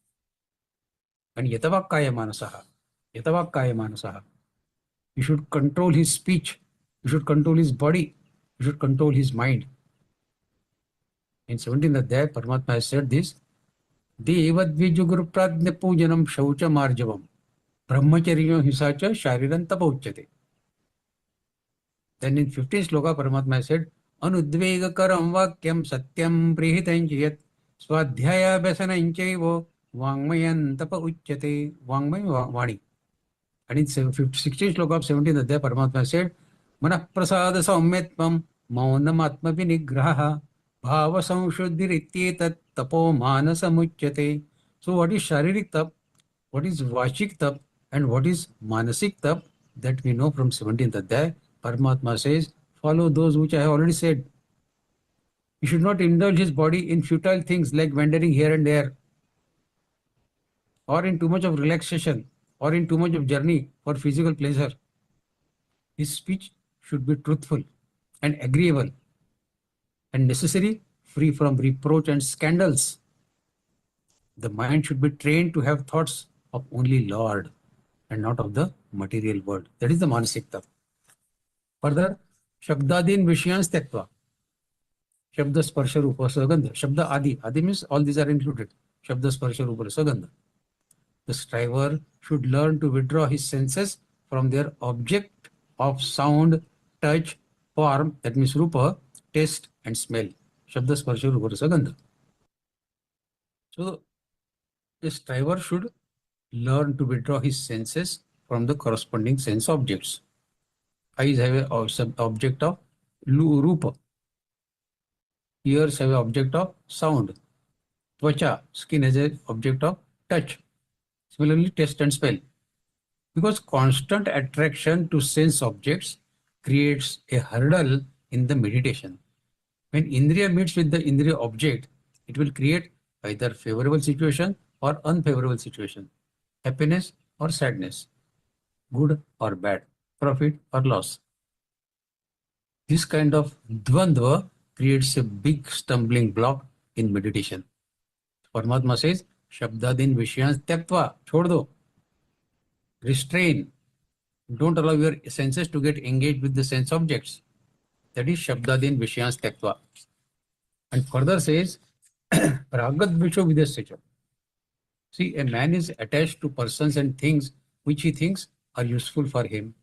And yatavakkaya manasaha. You should control his speech. You should control his body. You should control his mind. In 17th Adhyaya, Paramatma has said this. Devadvijuguru pradnya pujanam shaucha marjavam. Brahmacharya hisacha shariran tapauchyate. Then in 15th sloka, Paramatma has said, Anudvegakaram vakyam satyam prihitanchayat swadhyaya vyasananchaivo vangmayan tapa uchyate. Vangmay vani. And in 16th sloka of 17th Adhyaya, Paramatma said, Manah prasada saumyatvam maunam atma vinigraha bhava samshuddhirityetat tapo manasa muchyate. So what is Sharirik Tap, what is Vachik Tap, and what is Manasik Tap, that we know from 17th Adhyaya. Paramatma says, follow those which I have already said. He should not indulge his body in futile things like wandering here and there, or in too much of relaxation, or in too much of journey for physical pleasure. His speech should be truthful and agreeable, and necessary, free from reproach and scandals. The mind should be trained to have thoughts of only Lord and not of the material world. That is the Manasikta. Further, Shabdadin Vishayans Tattva. Shabda Sparsha Rupa Sagandha. Shabda Adi. Adi means all these are included. Shabda Sparsha Rupa Sagandha. The striver should learn to withdraw his senses from their object of sound, touch, form, that means Rupa, taste and smell. Shabda Sparsha Rupa Sagandha. So, the striver should learn to withdraw his senses from the corresponding sense objects. Eyes have an object of Rupa. Ears have an object of sound. Tvacha, skin has an object of touch. Similarly, taste and smell. Because constant attraction to sense objects creates a hurdle in the meditation. When Indriya meets with the Indriya object, it will create either favorable situation or unfavorable situation, happiness or sadness, good or bad, profit or loss. This kind of dvandva creates a big stumbling block in meditation. Paramatma says, Shabdadin Vishayans Tyaktva, chhod do. Restrain. Don't allow your senses to get engaged with the sense objects. That is Shabdadin Vishayans Tyaktva. And further says, Ragad Visho Vidasya. See, a man is attached to persons and things which he thinks are useful for him.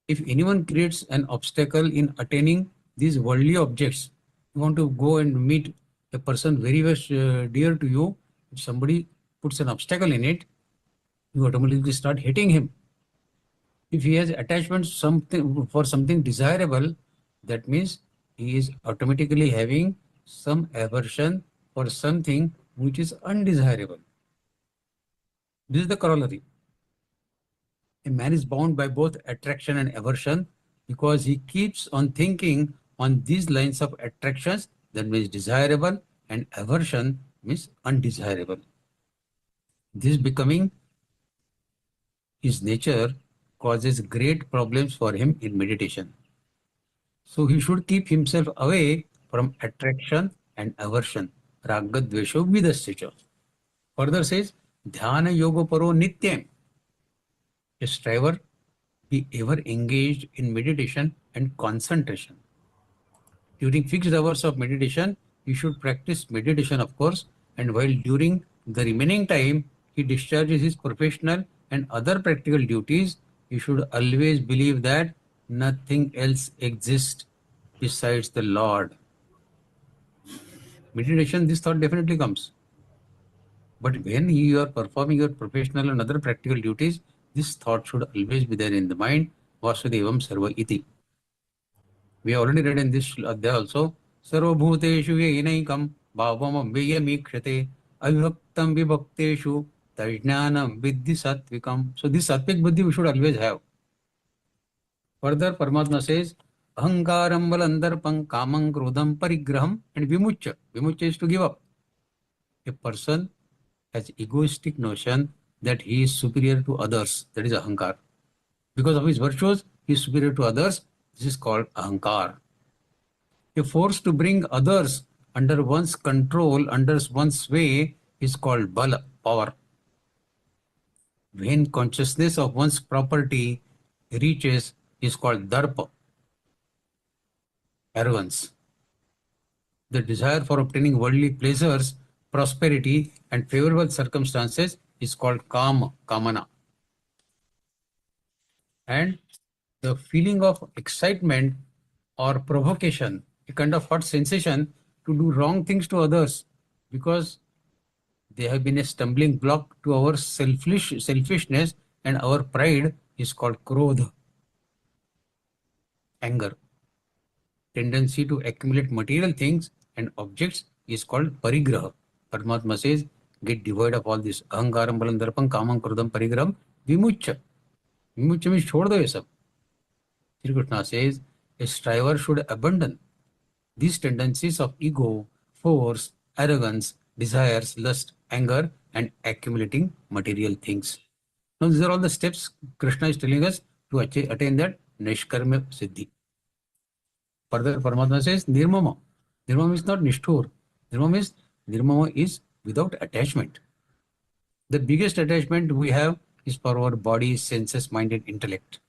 If anyone creates an obstacle in attaining these worldly objects, you want to go and meet a person very much dear to you, if somebody puts an obstacle in it, you automatically start hating him. If he has attachment for something desirable, that means he is automatically having some aversion for something which is undesirable. This is the corollary. A man is bound by both attraction and aversion because he keeps on thinking on these lines of attractions, that means desirable, and aversion means undesirable. This becoming his nature causes great problems for him in meditation. So he should keep himself away from attraction and aversion. Ragad Dvesho Vidasya. Further says, Dhyana Yoga Paro Nityam. A striver be ever engaged in meditation and concentration. During fixed hours of meditation, he should practice meditation, of course, and while during the remaining time he discharges his professional and other practical duties, he should always believe that nothing else exists besides the Lord. Meditation, this thought definitely comes. But when you are performing your professional and other practical duties, this thought should always be there in the mind. Vasudevam Sarva Iti. We already read in this Adhyaya also. Sarva Bhuteshu Yenaikam Bhavam Vyamikshate Avibhaktam Vibhakteshu Tajnanam Vidhi Satvikam. So this Satvik Buddhi we should always have. Further, Paramatma says, Ahankaram Valandarpam Kamam Krodham Parigraham and Vimucha. Vimucha is to give up. A person has egoistic notion that he is superior to others. That is Ahankar. Because of his virtues, he is superior to others. This is called Ahankar. A force to bring others under one's control, under one's sway, is called Bala, power. When consciousness of one's property reaches, is called Darpa, arrogance. The desire for obtaining worldly pleasures, prosperity, and favorable circumstances is called Kama, Kamana. And the feeling of excitement or provocation, a kind of hot sensation to do wrong things to others because they have been a stumbling block to our selfishness, And our pride is called krodha, anger. Tendency to accumulate material things and objects is called parigraha. Paramatma says, get devoid of all this. Ahankaram, balam, darpam, kamam, krodham, parigraham, vimucha. Vimucha means chhod do ye sab. Sri Krishna says, a striver should abandon these tendencies of ego, force, arrogance, desires, lust, anger, and accumulating material things. Now, these are all the steps Krishna is telling us to attain that Nishkarma Siddhi. Further, Paramatma says, Nirmama. Nirmama is not Nishthur. Nirmama is without attachment. The biggest attachment we have is for our body, senses, mind, and intellect.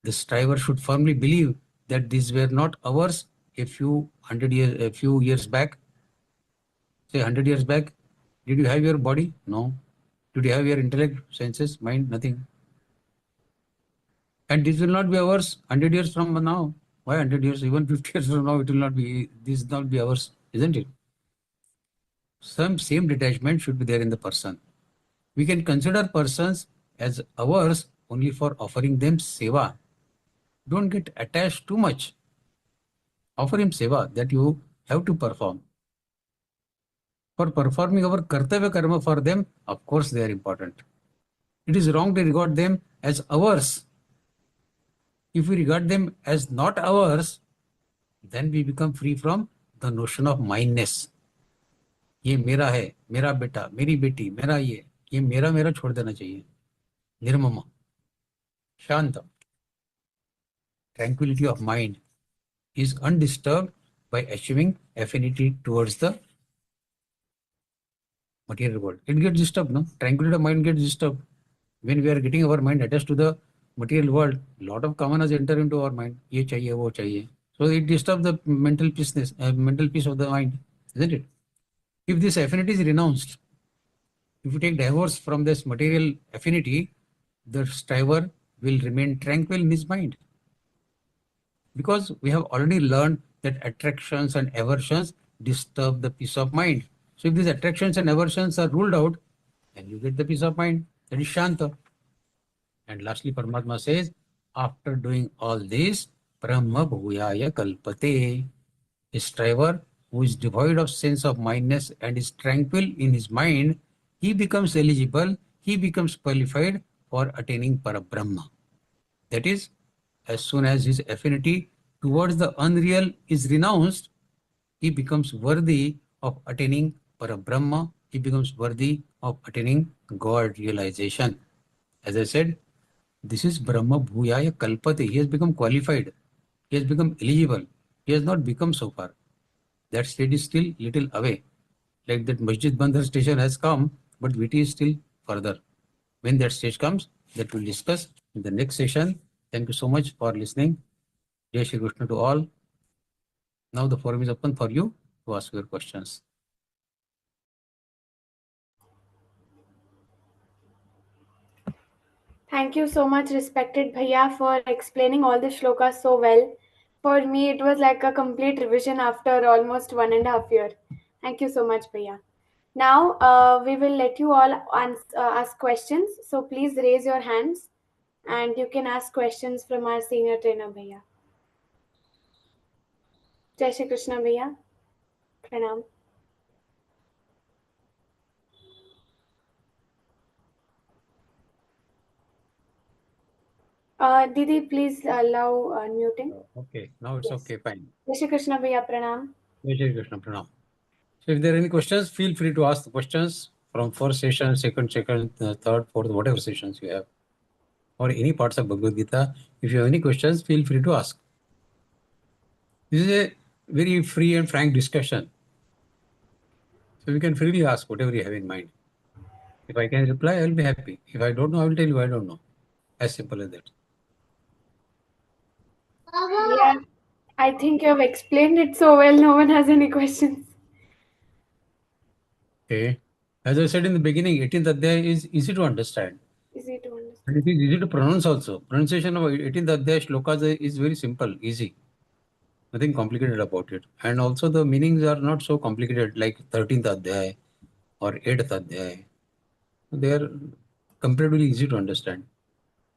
The striver should firmly believe that these were not ours a few years back. Say 100 years back, did you have your body? No. Did you have your intellect, senses, mind? Nothing. And this will not be ours 100 years from now. Why 100 years? Even 50 years from now, it will not be. This will not be ours, isn't it? Some same detachment should be there in the person. We can consider persons as ours only for offering them seva. Don't get attached too much. Offer him seva that you have to perform. For performing our kartavya karma for them, of course they are important. It is wrong to regard them as ours. If we regard them as not ours, then we become free from the notion of mindness. ये मेरा है, मेरा बेटा, मेरी बेटी, मेरा ये मेरा मेरा छोड़ देना चाहिए. निर्मम, शांत. Tranquility of mind is undisturbed by achieving affinity towards the material world. It gets disturbed, no? Tranquility of mind gets disturbed. When we are getting our mind attached to the material world, lot of kamanas enter into our mind. Ye chahiye, wo chahiye. So it disturbs the mental peace of the mind, isn't it? If this affinity is renounced, if you take divorce from this material affinity, the striver will remain tranquil in his mind. Because we have already learned that attractions and aversions disturb the peace of mind. So if these attractions and aversions are ruled out, then you get the peace of mind. That is Shanta. And lastly, Paramatma says, after doing all this, Brahma Bhuyaya Kalpate. A striver who is devoid of sense of mindness and is tranquil in his mind, he becomes eligible, he becomes qualified for attaining Parabrahma. That is, as soon as his affinity towards the unreal is renounced, he becomes worthy of attaining Parabrahma, he becomes worthy of attaining God realization. As I said, this is Brahma Bhuyaya Kalpate. He has become qualified, he has become eligible, he has not become so far. That state is still little away. Like that Masjid Bandar station has come, but VT is still further. When that stage comes, that we'll discuss in the next session. Thank you so much for listening. Jai Shri Krishna to all. Now the forum is open for you to ask your questions. Thank you so much, respected Bhaiya, for explaining all the shlokas so well. For me, it was like a complete revision after almost 1.5 years. Thank you so much, Bhaiya. Now, we will let you all ask questions. So please raise your hands and you can ask questions from our senior trainer, Bhaiya. Jai Shri Krishna, Bhaiya. Pranam. Didi, please allow unmuting. Okay, now it's Yes. okay, fine. Jai Shri Krishna, Bhaiya. Pranam. Jai Shri Krishna, Pranam. So if there are any questions, feel free to ask the questions from first session, second, third, fourth, whatever sessions you have, or any parts of Bhagavad Gita. If you have any questions, feel free to ask. This is a very free and frank discussion. So you can freely ask whatever you have in mind. If I can reply, I will be happy. If I don't know, I will tell you I don't know. As simple as that. Yeah, I think you have explained it so well. No one has any questions. Okay. As I said in the beginning, 18th Adhyaya is easy to understand. Easy to understand. And it is easy to pronounce also. Pronunciation of 18th Adhyaya shlokas is very simple, easy. Nothing complicated about it. And also the meanings are not so complicated like 13th Adhyaya or 8th Adhyaya. They are comparatively easy to understand.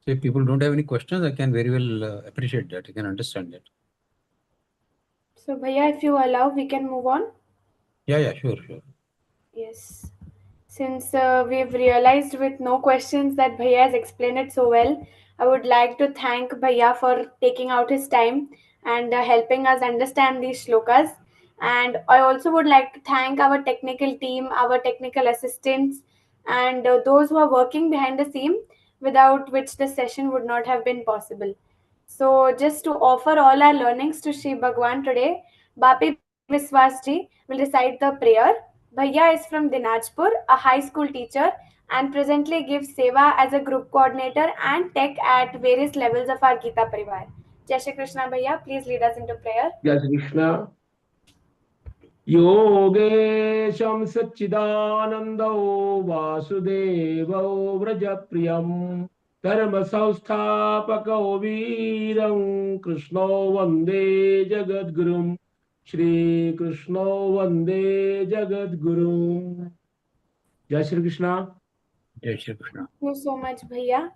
So if people don't have any questions, I can very well appreciate that. I can understand that. So Bhaiya, if you allow, we can move on. Yeah, sure. Yes. Since we've realized with no questions that Bhaiya has explained it so well, I would like to thank Bhaiya for taking out his time and helping us understand these shlokas. And I also would like to thank our technical team, our technical assistants, and those who are working behind the scene, without which the session would not have been possible. So, just to offer all our learnings to Shri Bhagwan today, Bapi Viswasji will recite the prayer. Bhaiya is from Dinajpur, a high school teacher, and presently gives seva as a group coordinator and tech at various levels of our Geeta Pariwar. Jai Shri Krishna Bhaiya, please lead us into prayer. Jai Shri Krishna. Yogesham Satchidanando Vasudevo Vrajapriyam Dharma Samsthapako Veeram Krishno Vande Jagadgurum Shri Krishno Vande Jagadgurum. Jai Shri Krishna. Jai Shri Krishna. Thank you so much, Bhaiya.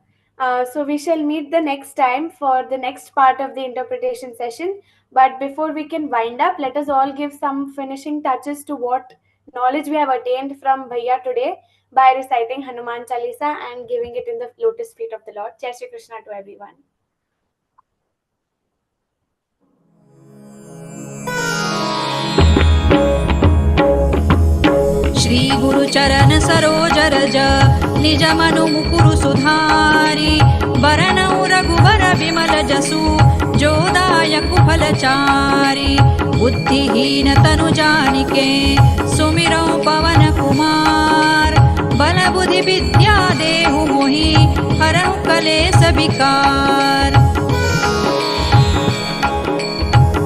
So we shall meet the next time for the next part of the interpretation session. But before we can wind up, let us all give some finishing touches to what knowledge we have attained from Bhaiya today by reciting Hanuman Chalisa and giving it in the lotus feet of the Lord. Jai Shri Krishna to everyone. Shri गुरु चरण सरोज रज निज मनु मुकुरु सुधारी बरनउ रघुबर विमल जसु जो दायक फलचारी बुद्धिहीन तनु जानिके सुमिरौ पवन कुमार बल बुद्धि विद्या देहु मोहि हरहु कलेस विकार।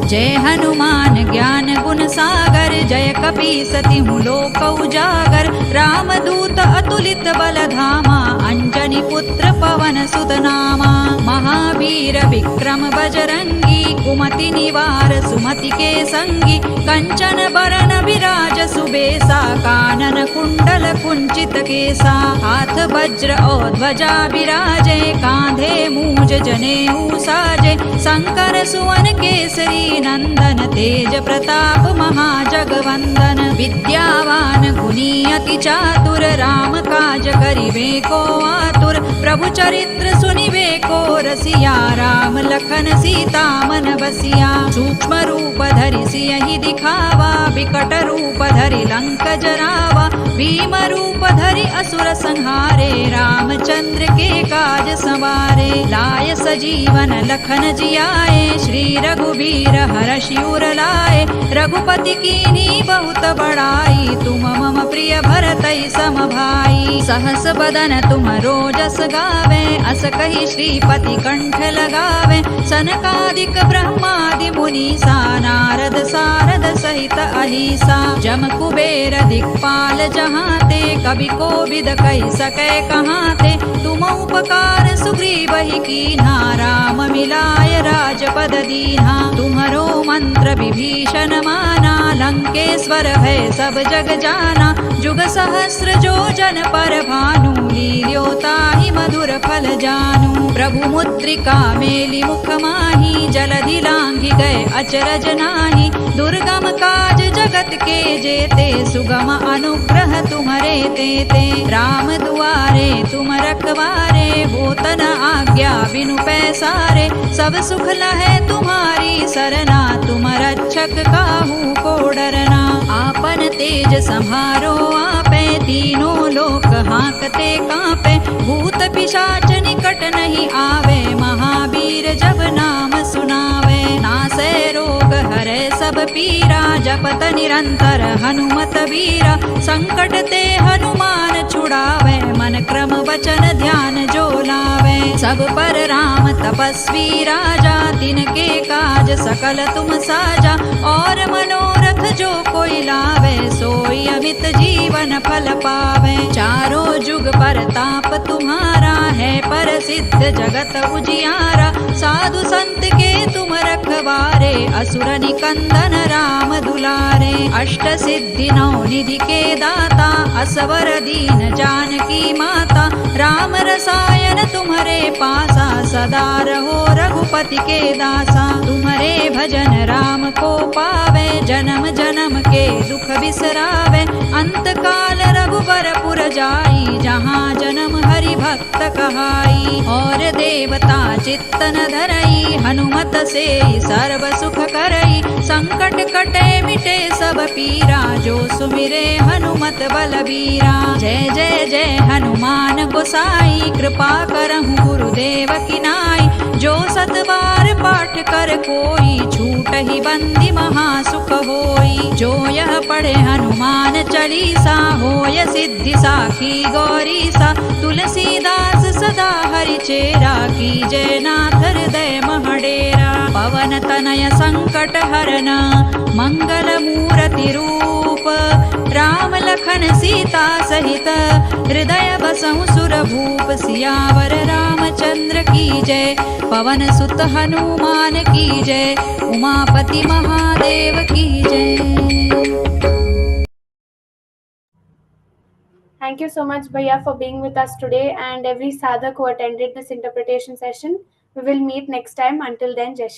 जय हनुमान ज्ञान गुण सागर जय कपीस तिहु लोक उजागर रामदूत अतुलित बल धामा अंजनी पुत्र पवन सुत नामा महावीर विक्रम बजरंगी कुमति निवार सुमति के संगी कंचन बरन विराज सुबेसा कानन कुंडल कुंचित केसा हाथ वज्र और ध्वजा विराजे कांधे मूज जनेऊ साजे शंकर सुवन केसरी नंदन तेज प्रताप महाजगवंदन विद्यावान गुणी अति चातुर राम काज करिबे को आतुर प्रभु चरित्र सुनिबे को रसिया राम लखन सीता मन बसिया सूक्ष्म रूप धरि सियहि दिखावा विकट रूप धरि लंक जरावा भीम रूप धरि असुर संहारे रामचंद्र के काज संवारे लाय सजीवन लखन जियाए श्री रघुबीर हरषि उर लाए रघुपति कीन्ही बहुत बड़ाई तुम मम प्रिय भरतहि सम भाई सहस बदन तुम रोजस गावे अस कहि श्रीपति कंठ लगावे सनकादिक ब्रह्मादि मुनीसा नारद सारद सहित अहिसा जम कुबेर दिक्पाल जहाते कवि कोविद कहि सकै कहाते तुम उपकार सुग्रीवहि कीन्हा राम मिलाय राजपद दीन्हा तुम्हरो मंत्र विभीषण माना लंकेश्वर भय सब जग जाना जुग सहस्र जो जन पर भानु लील्योताहि मधुर फल जानू प्रभु मुद्रिका मेलि मुख माहि जलधि लांघि गए अचरज नाही दुर्गम काज जगत के जेते सुगम अनुग्रह तुम्हरे तेते राम दुआरे तुम रखवारे होत न आज्ञा बिनु पैसारे सब सुख लहै तुम्हारी सरना तुम रक्षक काहू को डरना आपन तेज संहारो आपे तीनों लोक हांकते कांपे भूत पिशाच निकट नहीं आवे महावीर जब नाम सुनावे नासै रोग हरै सब पीरा जपत निरंतर हनुमत वीरा संकट ते हनुमान छुड़ावे मन क्रम वचन ध्यान जो लावे सब पर राम तपस्वी राजा तिनके काज सकल तुम साजा और मनोरथ जो कोई लावे सोई अमित जीवन फल पावे चारों जुग पर ताप तुम्हारा है प्रसिद्ध जगत उजियारा साधु संत के तुम रखवारे, असुर निकंदन राम दुलारे। अष्ट सिद्धि नौ निधि के दाता, असवर दीन जानकी माता। राम रसायन तुम्हारे पासा, सदा रहो रघुपति के दासा। तुम्हारे भजन राम को पावे, जन्म जन्म के दुख बिसरावे। अंत काल रघुबर पुर जाई, जहाँ जन्म हरि भक्त कहाई। और देवता चित्तन धरई, हनुमत से सर्व सुख करई। संकट कटे मिटे सब पीरा, जो सुमिरे हनुमत बलबीरा। जय जय जय हनुमान गोसाई, कृपा करहु गुरुदेव की नाई। जो सत बार पाठ कर कोई, छूट ही बंदी महासुख होई। जो यह पढ़े हनुमान चालीसा, होय सिद्धि साखी गौरीसा। तुलसीदास सदा हरि चेरा, कीजय नाथ हृदय महडेरा। पवन तनय संकट हरन, मंगल मूर्ति रूप। राम लखन सीता सहित, हृदय बसहु सुर भूप। सियावर रामचंद्र की जय, पवन सुत हनुमान की जय। उमापति महादेव की जय। Thank you so much, Bhaiya, for being with us today, and every sadhak who attended this interpretation session. We will meet next time. Until then, Jai Shri